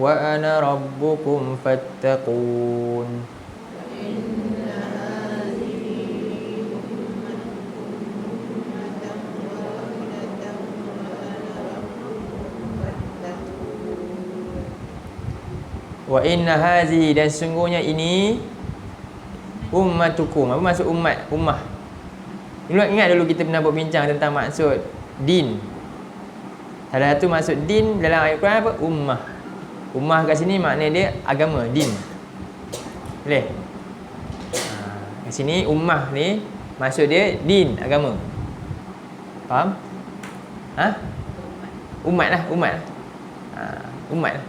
wa ana rabbukum fattaqun. Wa inna hazihi, dan sungguhnya ini ummatukum. Apa maksud umat? Ummah. Ingat dulu kita pernah berbincang tentang maksud din. Salah satu maksud din dalam ayat Quran apa? Ummah. Ummah kat sini makna dia agama, din. Boleh? Kat sini ummah ni maksud dia din, agama. Faham? Umat lah, umat. Umat lah.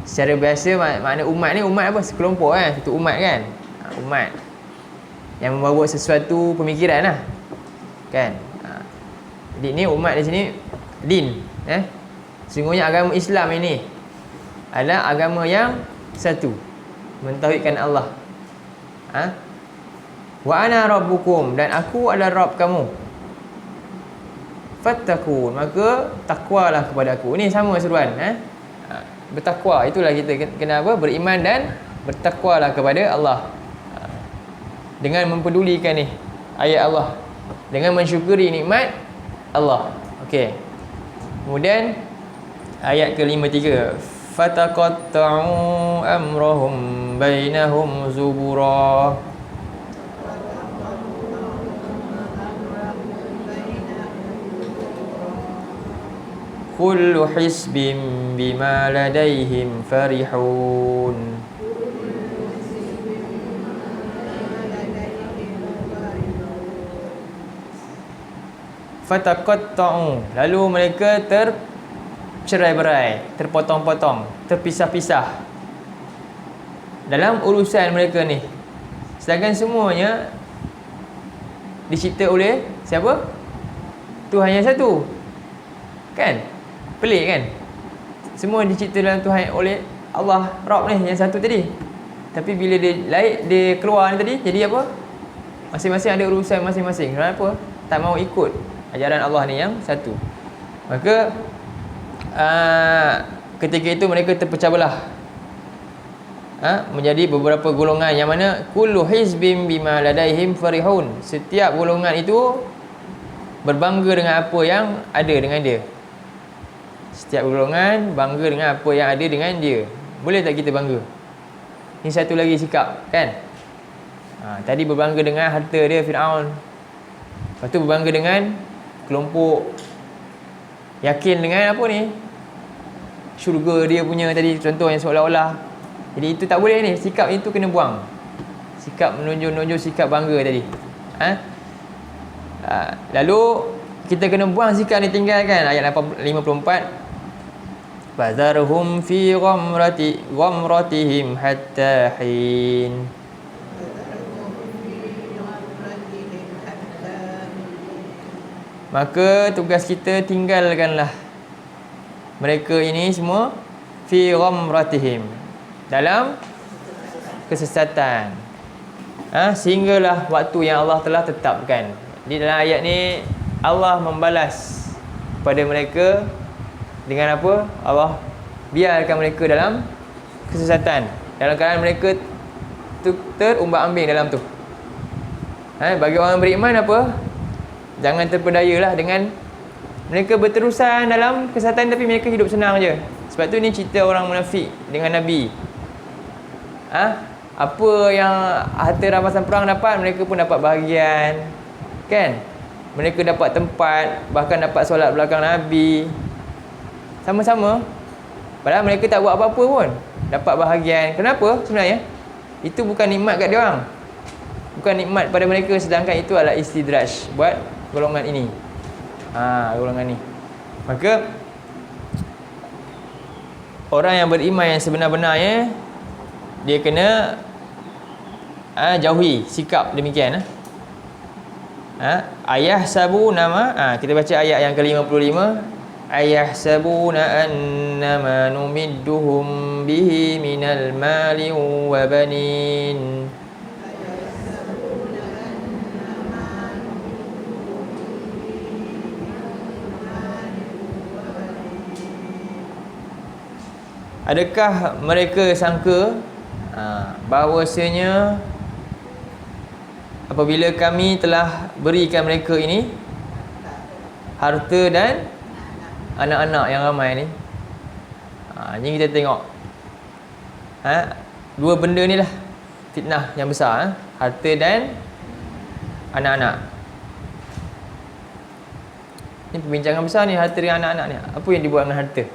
Secara biasa makna umat ni, umat apa? Sekelompok kan, satu umat kan. Umat yang membawa sesuatu pemikiran lah kan. Jadi ni umat di sini din. Sungguhnya agama Islam ini adalah agama yang satu, mentauhidkan Allah. Wa ana rabbukum, dan aku adalah Rabb kamu. Fattaqun, maka takwalah kepada aku. Ini sama seruan. Bertakwa, itulah kita kena apa? Beriman dan bertakwalah kepada Allah. Dengan mempedulikan ni ayat Allah, dengan mensyukuri nikmat Allah. Okey. Kemudian ayat ke-53, fataqatta'u amrahum bainahum zubura. Kullu hisbin bima ladaihim farihun. Fataqatta'u, lalu mereka tercerai-berai, terpotong-potong, terpisah-pisah dalam urusan mereka ni. Sedangkan semuanya dicipta oleh siapa? Tuhan yang satu. Kan? Pelik kan? Semua dicipta dalam Tuhan oleh Allah Rabb ni yang satu tadi. Tapi bila dia keluar ni tadi, jadi apa? Masing-masing ada urusan masing-masing. Kenapa? Tak mau ikut ajaran Allah ni yang satu. Maka ketika itu mereka terpecah belah, menjadi beberapa golongan, yang mana kullu hizbim bima ladaihim farihun. Setiap golongan itu berbangga dengan apa yang ada dengan dia. Setiap golongan bangga dengan apa yang ada dengan dia. Boleh tak kita bangga? Ini satu lagi sikap kan. Tadi berbangga dengan harta dia Fir'aun, lepas tu berbangga dengan kelompok, yakin dengan apa ni, syurga dia punya tadi contoh yang seolah-olah. Jadi itu tak boleh ni. Sikap itu kena buang. Sikap menonjol-nonjol, sikap bangga tadi. Lalu kita kena buang sikap ni, tinggalkan. Ayat 54, fadharhum fi ghamratihim hatta hin. Maka tugas kita, tinggalkanlah mereka ini semua fi ghamratihim, dalam kesesatan. Sehinggalah waktu yang Allah telah tetapkan. Di dalam ayat ni Allah membalas pada mereka dengan apa? Allah biarkan mereka dalam kesesatan, dalam keadaan mereka terumbak-ambing dalam tu. Bagi orang beriman apa? Jangan terpedayalah dengan mereka berterusan dalam kesesatan tapi mereka hidup senang je. Sebab tu ni cerita orang munafik dengan Nabi. Apa yang harta rampasan perang dapat, mereka pun dapat bahagian. Kan? Mereka dapat tempat, bahkan dapat solat belakang Nabi. Sama-sama. Padahal mereka tak buat apa-apa pun. Dapat bahagian. Kenapa sebenarnya? Itu bukan nikmat kat dia orang. Bukan nikmat pada mereka, sedangkan itu adalah istidraj buat golongan ini. Golongan ni. Maka orang yang beriman yang sebenar-benarnya, dia kena jauhi sikap demikian. Ayah sabu nama, kita baca ayat yang ke-55. Ayah sabuna annama numidduhum bihi minal mali wa banin. Adakah mereka sangka bahawasanya apabila kami telah berikan mereka ini harta dan anak-anak yang ramai ni, ni kita tengok dua benda ni lah fitnah yang besar, harta dan anak-anak. Ni perbincangan besar ni, harta dengan anak-anak ni. Apa yang dibuat dengan harta?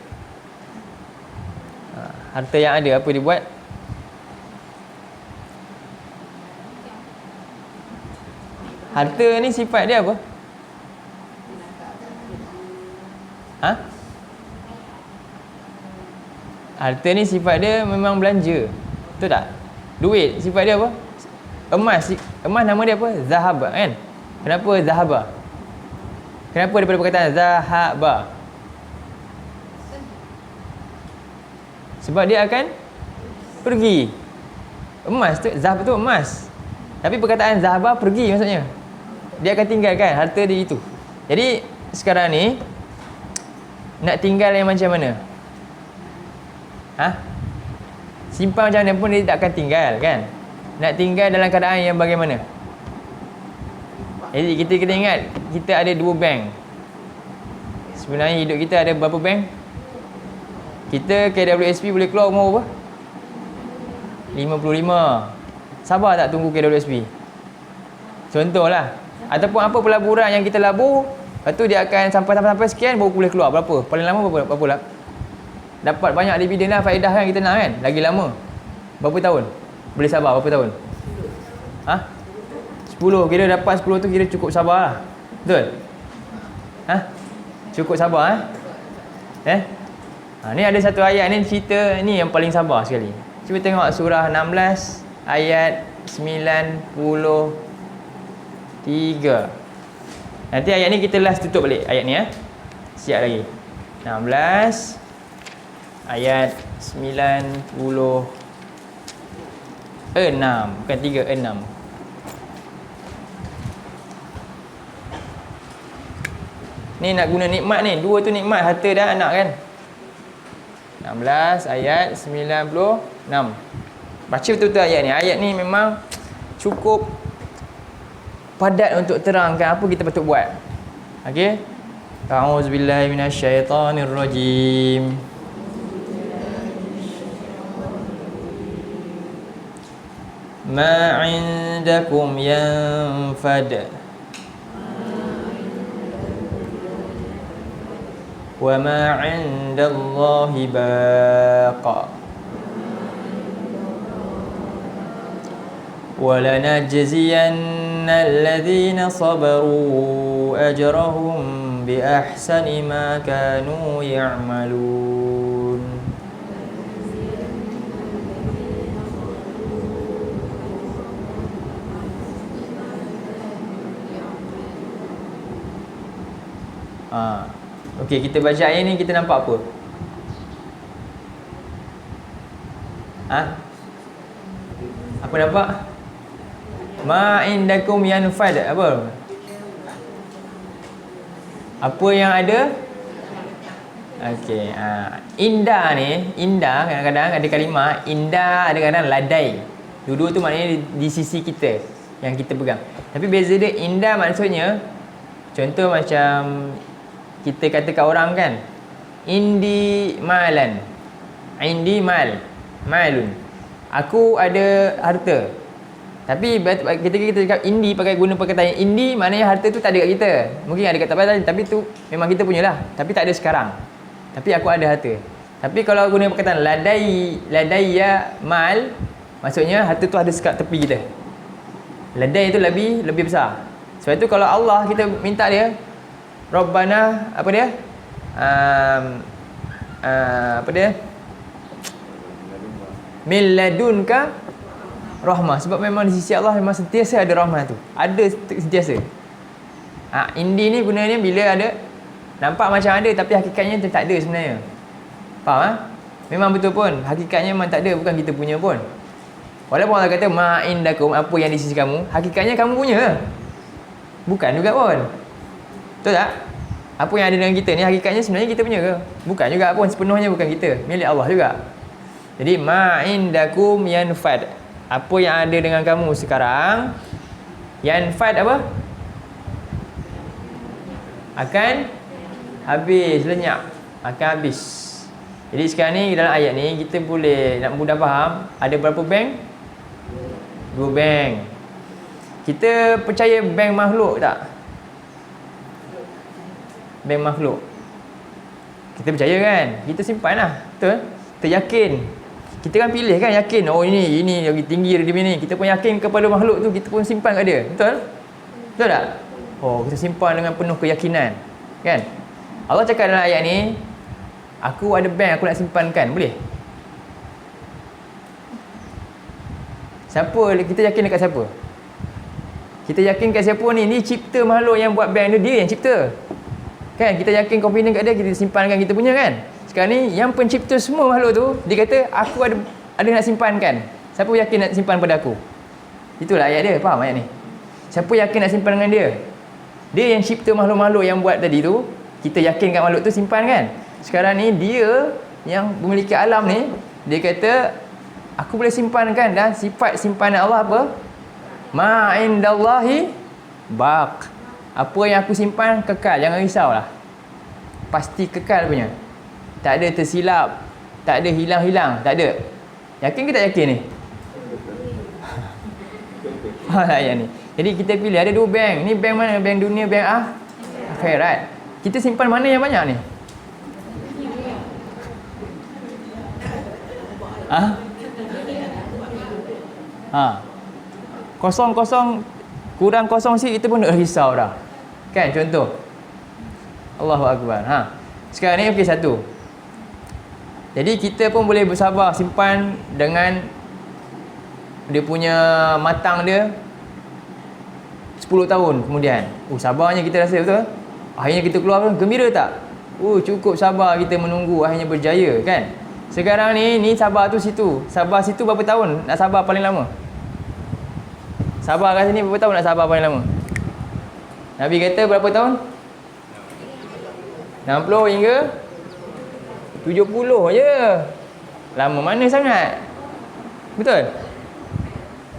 Harta yang ada, apa dibuat? Harta ni sifat dia apa? Harta ni sifat dia memang belanja. Betul tak? Duit, sifat dia apa? Emas. Emas nama dia apa? Zahaba, kan? Kenapa zahaba? Kenapa daripada perkataan zahaba? Sebab dia akan pergi. Emas tu, zahab tu emas. Tapi perkataan zahaba pergi maksudnya. Dia akan tinggalkan harta dia itu. Jadi sekarang ni nak tinggal yang macam mana? Simpan macam mana pun dia tak akan tinggal, kan? Nak tinggal dalam keadaan yang bagaimana? Jadi kita kena ingat, kita ada dua bank. Sebenarnya hidup kita ada berapa bank? Kita KWSP boleh keluar umur berapa? 55. Sabar tak tunggu KWSP? Contohlah. Ataupun apa pelaburan yang kita labur, lepas tu dia akan sampai sekian baru boleh keluar. Berapa? Paling lama berapa lah? Dapat banyak dividen lah, faedah kan kita nak, kan? Lagi lama. Berapa tahun? Boleh sabar berapa tahun? 10. Kira dapat 10 tu kira cukup sabar lah. Betul? Cukup sabar ni ada satu ayat ni cerita ni yang paling sabar sekali. Cuba tengok surah 16 ayat 93. Nanti ayat ni kita last tutup balik ayat ni siap lagi. 16 ayat 96, bukan 36. Ni nak guna nikmat ni. Dua tu nikmat, harta dan anak, kan? 16 ayat 96. Baca betul-betul ayat ni. Ayat ni memang cukup padat untuk terangkan apa kita patut buat. Okey? A'udzubillahi minasyaitonirrajim. Ma 'indakum yanfad wa ma 'indallahi baqa wa lanajziyanna alladhina sabaru ajrahum bi ahsani ma kanu ya'malun. Okey, kita baca ayat ni, kita nampak apa? Apa nampak? Ma indakum yanfad. Apa? Apa yang ada? Okey. Indah ni, indah kadang-kadang ada kalimah indah, ada kadang ladai. Dua-dua tu maknanya di sisi kita yang kita pegang. Tapi beza dia, indah maksudnya contoh macam kita kata kat orang kan, indi malan. Indi malun. Aku ada harta. Tapi kita cakap indi pakai guna perkataan indi, maknanya harta tu tak ada kat kita. Mungkin ada kat tempat lain, tapi tu memang kita punyalah. Tapi tak ada sekarang. Tapi aku ada harta. Tapi kalau guna perkataan ladaiya mal, maksudnya harta tu ada sekat tepi kita. Ladai tu lebih besar. Sebab itu kalau Allah kita minta dia, Rabbana apa dia? Apa dia? Min ladunka rahmah. Sebab memang di sisi Allah memang sentiasa ada rahmah tu. Ada sentiasa. Indi ni gunanya bila ada, nampak macam ada tapi hakikatnya tak ada sebenarnya. Faham? Memang betul pun. Hakikatnya memang tak ada, bukan kita punya pun. Walaupun Allah kata ma'indakum, apa yang di sisi kamu, hakikatnya kamu punya. Bukan juga pun. Betul tak? Apa yang ada dengan kita ni hakikatnya sebenarnya kita punya ke? Bukan juga pun, sepenuhnya bukan kita. Milik Allah juga. Jadi ma'indakum yanfad. Apa yang ada dengan kamu sekarang, yanfad apa? Akan habis, lenyap. Akan habis. Jadi sekarang ni dalam ayat ni kita boleh nak mudah faham, ada berapa bank? 2 bank. Kita percaya bank makhluk tak? Bank makhluk. Kita percaya kan? Kita simpan lah. Betul? Kita yakin. Kita kan pilih kan, yakin. Oh ini lagi tinggi dari ni. Kita pun yakin kepada makhluk tu, kita pun simpan kat dia. Betul? Betul tak? Oh, kita simpan dengan penuh keyakinan. Kan? Allah cakap dalam ayat ni, aku ada bank aku nak simpankan. Boleh? Siapa? Kita yakin dekat siapa? Kita yakin kat siapa ni? Ni cipta makhluk yang buat bank tu, dia yang cipta. Kan? Kita yakin confident kat dia, kita simpankan kita punya kan? Sekarang ni yang pencipta semua makhluk tu, dia kata aku ada nak simpankan. Siapa yakin nak simpan pada aku? Itulah ayat dia. Faham ayat ni? Siapa yakin nak simpan dengan dia? Dia yang cipta makhluk-makhluk yang buat tadi tu, kita yakin kat makhluk tu simpan kan? Sekarang ni dia yang memiliki alam ni, dia kata aku boleh simpankan, dan sifat simpanan Allah apa? Ma'indallahi baq. Apa yang aku simpan kekal, jangan risaulah. Pasti kekal punya. Tak ada tersilap, tak ada hilang-hilang, tak ada. Yakin ke tak yakin ni? Ayat ni. Jadi kita pilih ada 2 bank. Ni bank mana? Bank dunia, bank akhirat. Kita simpan mana yang banyak ni? Kosong kurang kosong sikit kita pun nak risau dah. Kan contoh. Allahu akbar. Sekarang ni okey satu. Jadi kita pun boleh bersabar simpan dengan dia punya matang dia 10 tahun kemudian. Sabarnya kita rasa betul. Akhirnya kita keluar pun gembira tak? Cukup sabar kita menunggu, akhirnya berjaya kan? Sekarang ni sabar tu situ. Sabar situ berapa tahun nak sabar paling lama? Sabar kat sini berapa tahun nak sabar paling lama? Nabi kata berapa tahun? 60 hingga 70 je. Lama mana sangat? Betul?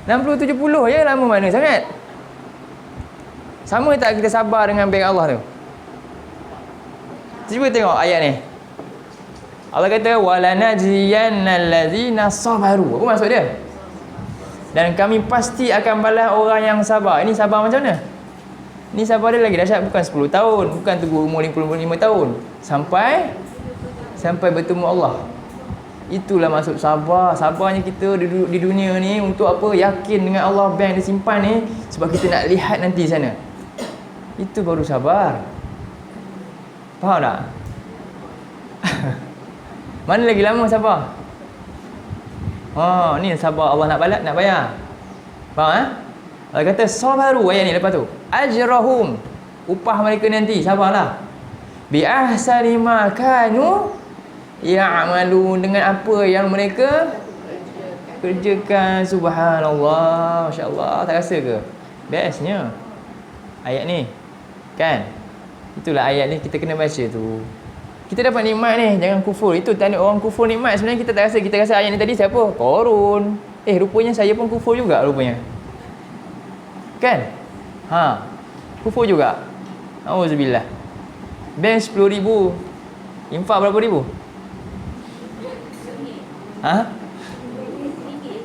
60-70 je, lama mana sangat? Sama tak kita sabar dengan bank Allah tu? Cuba tengok ayat ni. Allah kata walanajziyannal ladzina sabaru. Apa maksud dia? Dan kami pasti akan balas orang yang sabar. Ini sabar macam mana? Ini sabar dia lagi dahsyat, bukan 10 tahun, bukan tunggu umur 55 tahun. Sampai bertemu Allah. Itulah maksud sabar. Sabarnya kita di dunia ni untuk apa? Yakin dengan Allah, bank dia simpan ni sebab kita nak lihat nanti sana. Itu baru sabar. Faham tak? Mana lagi lama sabar? Ni sabar Allah nak balas, nak bayar. Faham Allah kata sabaru ayat ni lepas tu. Ajrahum, upah mereka nanti, sabarlah. Bi ahsani ma kanu ya'malun, dengan apa yang mereka kerjakan, subhanallah, masya-Allah, tak rasa ke? Bestnya ayat ni. Kan? Itulah ayat ni kita kena baca tu. Kita dapat nikmat ni, jangan kufur. Itu tanda orang kufur nikmat. Sebenarnya kita tak rasa. Kita rasa ayat ni tadi siapa? Korun. Rupanya saya pun kufur juga rupanya. Kan? Kufur juga. Auzubillah. Bank 10,000. Infak berapa ribu?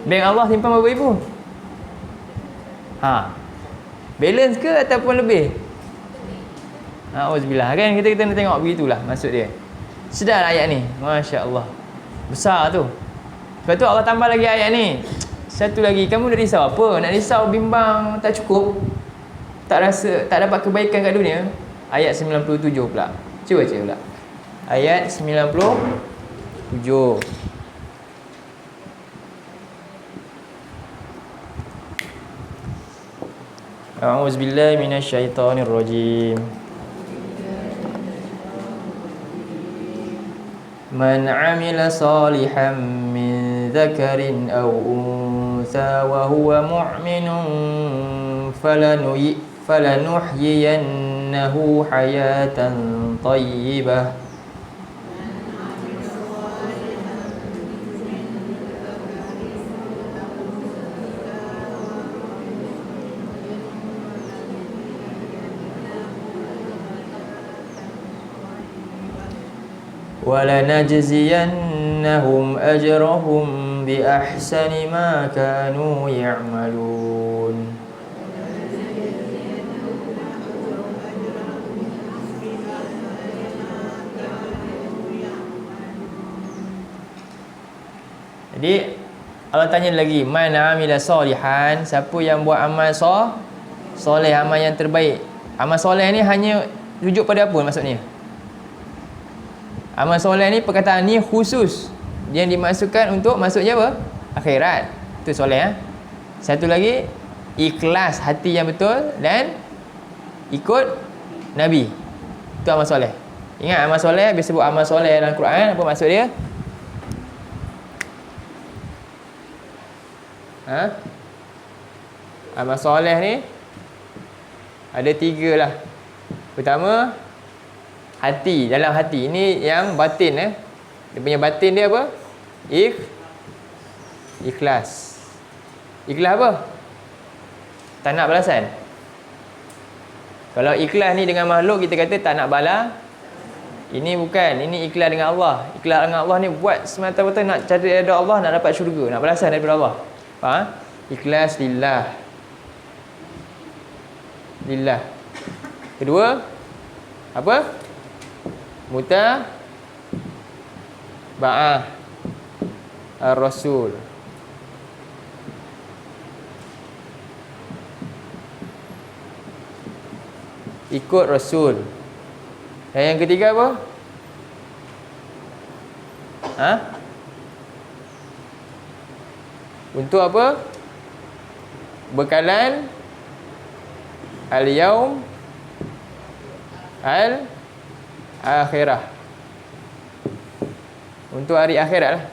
Bank Allah simpan berapa ribu? Balance ke ataupun lebih? Auzubillah. Kan kita nak tengok begitulah maksud dia. Sedar ayat ni. Masya-Allah. Besar tu. Lepas tu Allah tambah lagi ayat ni. Satu lagi, kamu dah risau apa? Nak risau bimbang tak cukup? Tak rasa tak dapat kebaikan kat dunia? Ayat 97 pula. Cuba baca pula. Ayat 97. A'udzubillahi minasyaitonirrajim. Man 'amila salihan min dzakarin aw untha wa huwa mu'minun falanuhyiyannahu hayatan thayyibah. وَلَنَجْزِيَنَّهُمْ أَجْرَهُمْ بِأَحْسَنِ مَا كَانُوا يَعْمَلُونَ. Jadi Allah tanya lagi, man amila salihan, siapa yang buat amal soleh, amal yang terbaik. Amal soleh ni hanya rujuk pada apa maksudnya? Amal soleh ni, perkataan ni khusus yang dimasukkan untuk masuknya apa? Akhirat. Itu soleh. Satu lagi, ikhlas, hati yang betul dan ikut Nabi. Itu amal soleh. Ingat amal soleh, biasa sebut amal soleh dalam Quran, apa maksud dia? Amal soleh ni ada 3 lah. Pertama, hati, dalam hati. Ini yang batin. Dia punya batin dia apa? Ikhlas. Ikhlas apa? Tak nak balasan. Kalau ikhlas ni dengan makhluk, kita kata tak nak bala. Ini bukan. Ini ikhlas dengan Allah. Ikhlas dengan Allah ni buat semata-mata nak cari redha Allah, nak dapat syurga, nak balasan daripada Allah. Faham? Ikhlas lillah. Lillah. Kedua, apa? Mutaba'ah ar-rasul. Ikut Rasul. Dan yang ketiga apa? Untuk apa? Bekalan al-yaum akhirah. Untuk hari akhirat lah.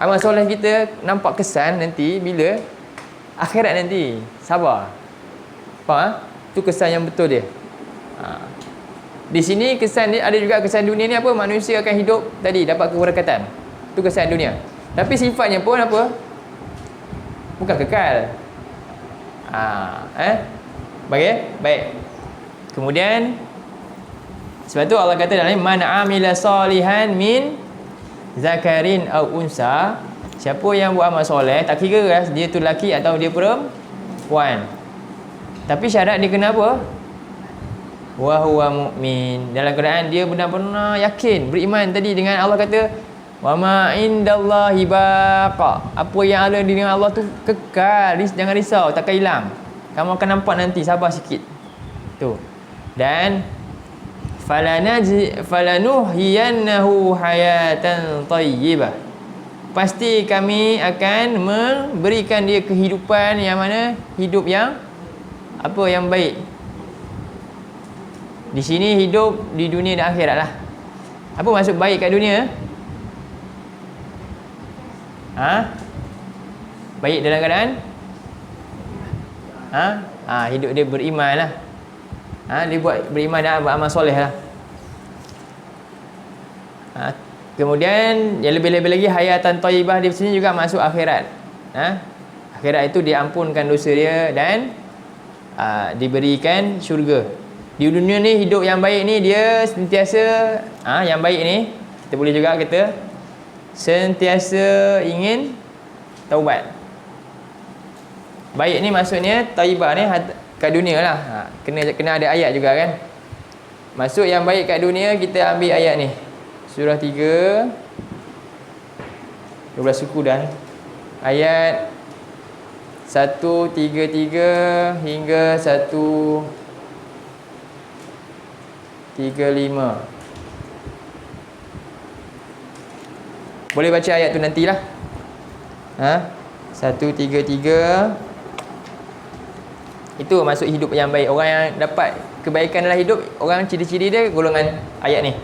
Amal soleh kita nampak kesan nanti bila akhirat nanti. Sabar. Faham? Itu kesan yang betul dia. Di sini kesan dia ada juga kesan dunia ni apa? Manusia akan hidup tadi dapat keberkatan. Itu kesan dunia. Tapi sifatnya pun apa? Bukan kekal. Baik. Kemudian sebab tu Allah kata dalam man amila salihan min zakarin aw unsa, siapa yang buat amal soleh, tak kira dia tu lelaki atau dia perempuan, tapi syarat dia kena apa? Wa huwa mu'min. Dalam keadaan dia benar-benar yakin, beriman tadi dengan Allah kata wa ma indallahi baqa. Apa yang ada di dengan Allah tu kekal, jangan risau, takkan hilang. Kamu akan nampak nanti, sabar sikit. Tu. Dan falanuhyiyannahu hayatan thayyibah. Pasti kami akan memberikan dia kehidupan yang mana? Hidup yang apa? Yang baik. Di sini hidup di dunia dan akhirat lah. Apa maksud baik kat dunia? Baik dalam keadaan hidup dia beriman lah. Dia beriman dan beramal soleh lah. Kemudian yang lebih-lebih lagi hayatan thayyibah di sini juga masuk akhirat. Akhirat itu diampunkan dosa dia dan diberikan syurga. Di dunia ni hidup yang baik ni dia sentiasa yang baik ni kita boleh juga kata sentiasa ingin taubat. Baik ni maksudnya thayyibah ni kat dunia lah. Kena ada ayat juga kan. Maksud yang baik kat dunia kita ambil ayat ni. Surah 3 12 suku dah. Ayat 133 hingga 135. Boleh baca ayat tu nantilah. 133. Itu maksud hidup yang baik. Orang yang dapat kebaikan dalam hidup, orang ciri-ciri dia golongan ayat ni.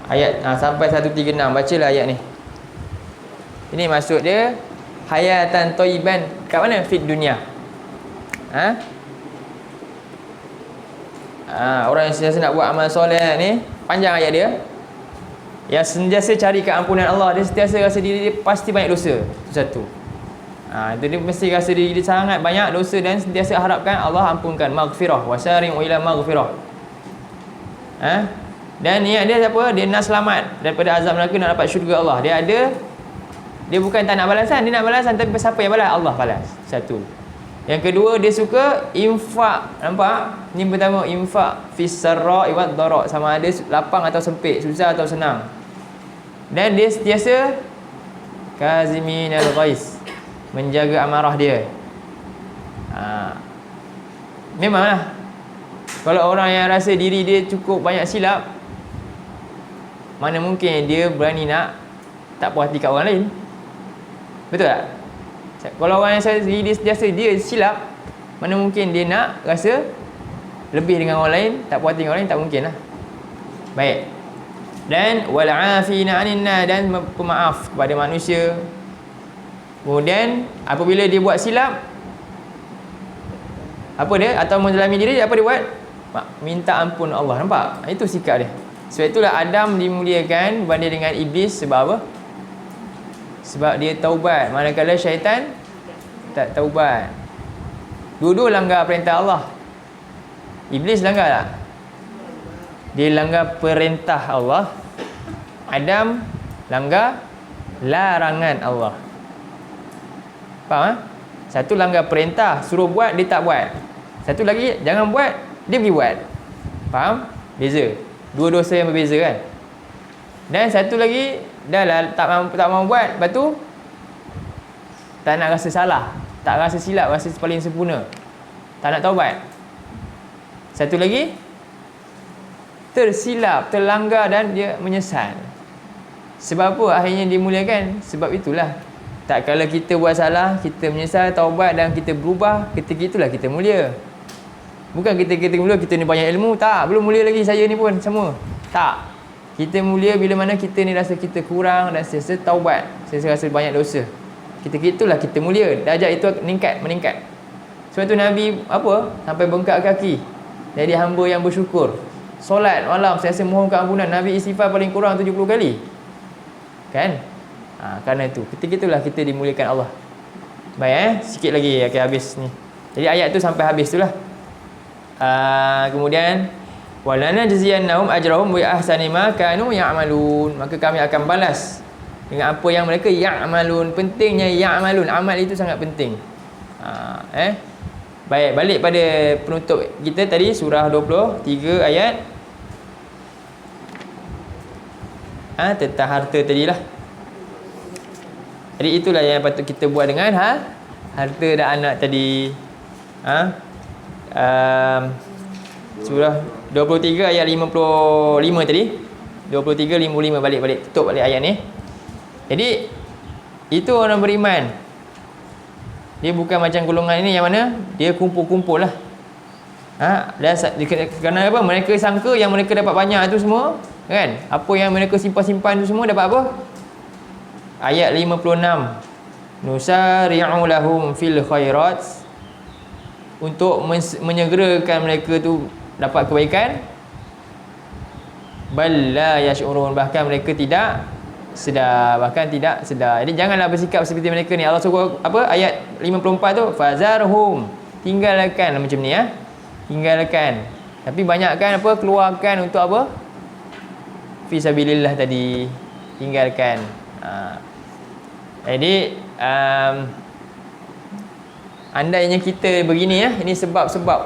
Ayat sampai 136. Bacalah ayat ni. Ini maksud dia hayatan thayyiban. Kat mana? Fit dunia. Orang yang sentiasa nak buat amal soleh ni, panjang ayat dia. Yang sentiasa cari keampunan Allah, dia sentiasa rasa diri dia pasti banyak dosa. Itu satu. Dia mesti rasa diri dia sangat banyak dosa dan sentiasa harapkan Allah ampunkan. Maghfirah wasari'u ila maghfirah. Dan niat dia apa? Dia nak selamat daripada azab neraka, nak dapat syurga Allah. Dia bukan tak nak balasan, dia nak balasan, tapi siapa yang balas? Allah balas. Satu. Yang kedua, dia suka infak. Nampak? Ni pertama, infak fis sarra'i wad dharra, sama ada lapang atau sempit, susah atau senang. Dan dia sentiasa kaziminal ghais, menjaga amarah dia. Memanglah kalau orang yang rasa diri dia cukup banyak silap, mana mungkin dia berani nak tak puas hati kat orang lain? Betul tak? Kalau orang yang dia sentiasa dia silap, mana mungkin dia nak rasa lebih dengan orang lain, tak puas hati dengan orang lain? Tak mungkin lah. Baik. Dan wal'afina 'anil nas, dan pemaaf kepada manusia. Kemudian apabila dia buat silap, apa dia? Atau menzalimi diri, apa dia buat? Minta ampun Allah. Nampak? Itu sikap dia. Sebab itulah Adam dimuliakan berbanding dengan Iblis. Sebab apa? Sebab dia taubat, manakala syaitan tak taubat. Dua-dua langgar perintah Allah. Iblis langgar tak? Dia langgar perintah Allah. Adam langgar larangan Allah. Faham? Satu langgar perintah, suruh buat, dia tak buat. Satu lagi, jangan buat, dia pergi buat. Faham? Beza. Dua dosa yang berbeza kan. Dan satu lagi, dah lah tak mau buat, lepas tu tak nak rasa salah, tak rasa silap, rasa paling sempurna, tak nak taubat. Satu lagi, tersilap, terlanggar dan dia menyesal. Sebab apa akhirnya dimuliakan? Sebab itulah, tak kala kita buat salah, kita menyesal, taubat dan kita berubah, ketika itulah kita mulia. Bukan kita mulia, kita ni banyak ilmu. Tak, belum mulia lagi saya ni pun semua. Tak. Kita mulia bila mana kita ni rasa kita kurang dan sentiasa taubat, sentiasa rasa banyak dosa. Ketika itulah kita mulia. Darjat itu meningkat. Sebab tu Nabi apa? Sampai bengkak kaki. Jadi hamba yang bersyukur. Solat malam sentiasa mohon keampunan. Nabi istighfar paling kurang 70 kali. Kan? Kerana itu, ketika itulah kita dimuliakan Allah. Baik sikit lagi akan habis ni. Jadi ayat tu sampai habis itulah. Kemudian walana jaziyannahum ajrahum bi ahsani ma kanu ya'malun, maka kami akan balas dengan apa yang mereka ya'malun. Pentingnya ya'malun, amal itu sangat penting. Baik, balik pada penutup kita tadi, surah 23 ayat tentang harta tadilah. Jadi itulah yang patut kita buat dengan harta dan anak tadi. Surah 23 ayat 55 tadi. 23 55 balik tutup balik ayat ni. Jadi itu orang beriman. Dia bukan macam golongan ini yang mana dia kumpul-kumpul lah. Kerana apa? Mereka sangka yang mereka dapat banyak tu semua, kan? Apa yang mereka simpan-simpan tu semua dapat apa? Ayat 56. Nusari'u lahum fil khairat, untuk menyegerakan mereka tu dapat kebaikan. Bal la yash'urun, bahkan mereka tidak sedar, Jadi janganlah bersikap seperti mereka ni. Allah suruh apa? Ayat 54 tu, fazarhum, tinggalkan macam ni ya. Tinggalkan. Tapi banyakkan apa? Keluarkan untuk apa? Fi sabilillah tadi. Tinggalkan. Jadi andainya kita begini ya, ini sebab-sebab.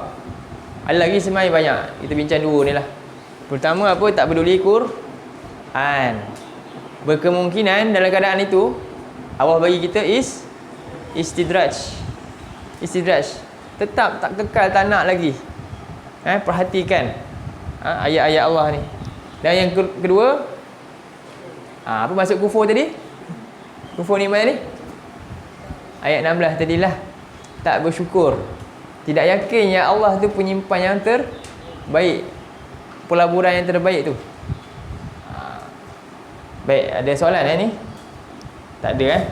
Ada lagi sebenarnya banyak. Kita bincang dua ni lah. Pertama apa? Tak peduli Quran. Berkemungkinan dalam keadaan itu Allah bagi kita istidraj. Tetap tak kekal, tak nak lagi. Perhatikan ayat-ayat Allah ni. Dan yang kedua, apa maksud kufur tadi? Kufur nikmat tadi? Ayat 16 tadilah. Tak bersyukur. Tidak yakin ya Allah tu penyimpan yang terbaik. Pelaburan yang terbaik tu. Baik, ada soalan ni? Tak ada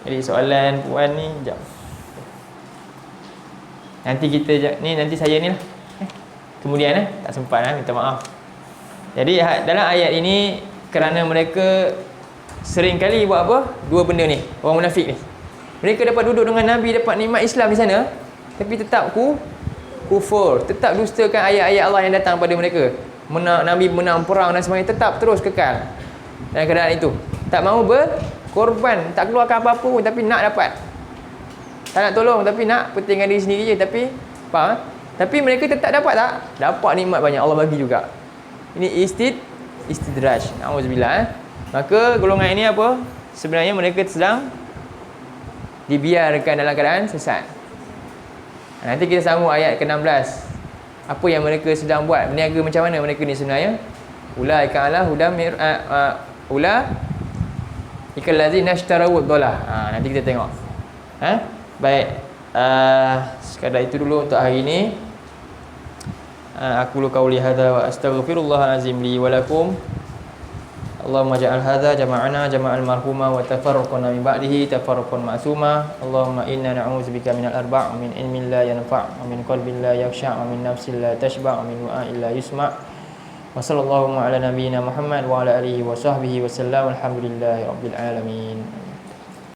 Jadi soalan puan ni, jap. Nanti saya ni lah. Kemudian tak sempat minta maaf. Jadi dalam ayat ini, kerana mereka sering kali buat apa? Dua benda ni, orang munafik ni. Mereka dapat duduk dengan Nabi, dapat nikmat Islam di sana, tapi tetap kufur, tetap dustakan ayat-ayat Allah yang datang pada mereka. Nabi menang perang dan sebagainya, tetap terus kekal dalam keadaan itu. Tak mahu berkorban, tak keluarkan apa-apa pun, tapi nak dapat. Tak nak tolong, tapi nak pentingkan diri sendiri je. Tapi faham? Tapi mereka tetap dapat dapat nikmat banyak, Allah bagi juga. Ini istidraj. Auzubillah. Maka golongan ini apa? Sebenarnya mereka sedang dibiarkan dalam keadaan sesat. Nanti kita sambung ayat ke-16. Apa yang mereka sedang buat, berniaga macam mana mereka ni sebenarnya? Ulaika ala hudam ulaika allazina ishtarawud dhalah. Nanti kita tengok. Baik. Sekadar itu dulu untuk hari ini. Aku qauli hadza wa astaghfirullahal azim li wa lakum. Allahumma ja'al hadza jama'ana jama'al marhuma wa tafarraqna min ba'dihi tafarraqan ma'suma. Allahumma inna na'udzubika minal arba' min ilmin la yanfa' wa min qalbin la yakhsha' wa min nafsin la tashba' wa min du'a'in la yusma'. Wa sallallahu ala nabiyyina Muhammad wa ala alihi wa sahbihi wa sallam. Alhamdulillahi rabbil alamin.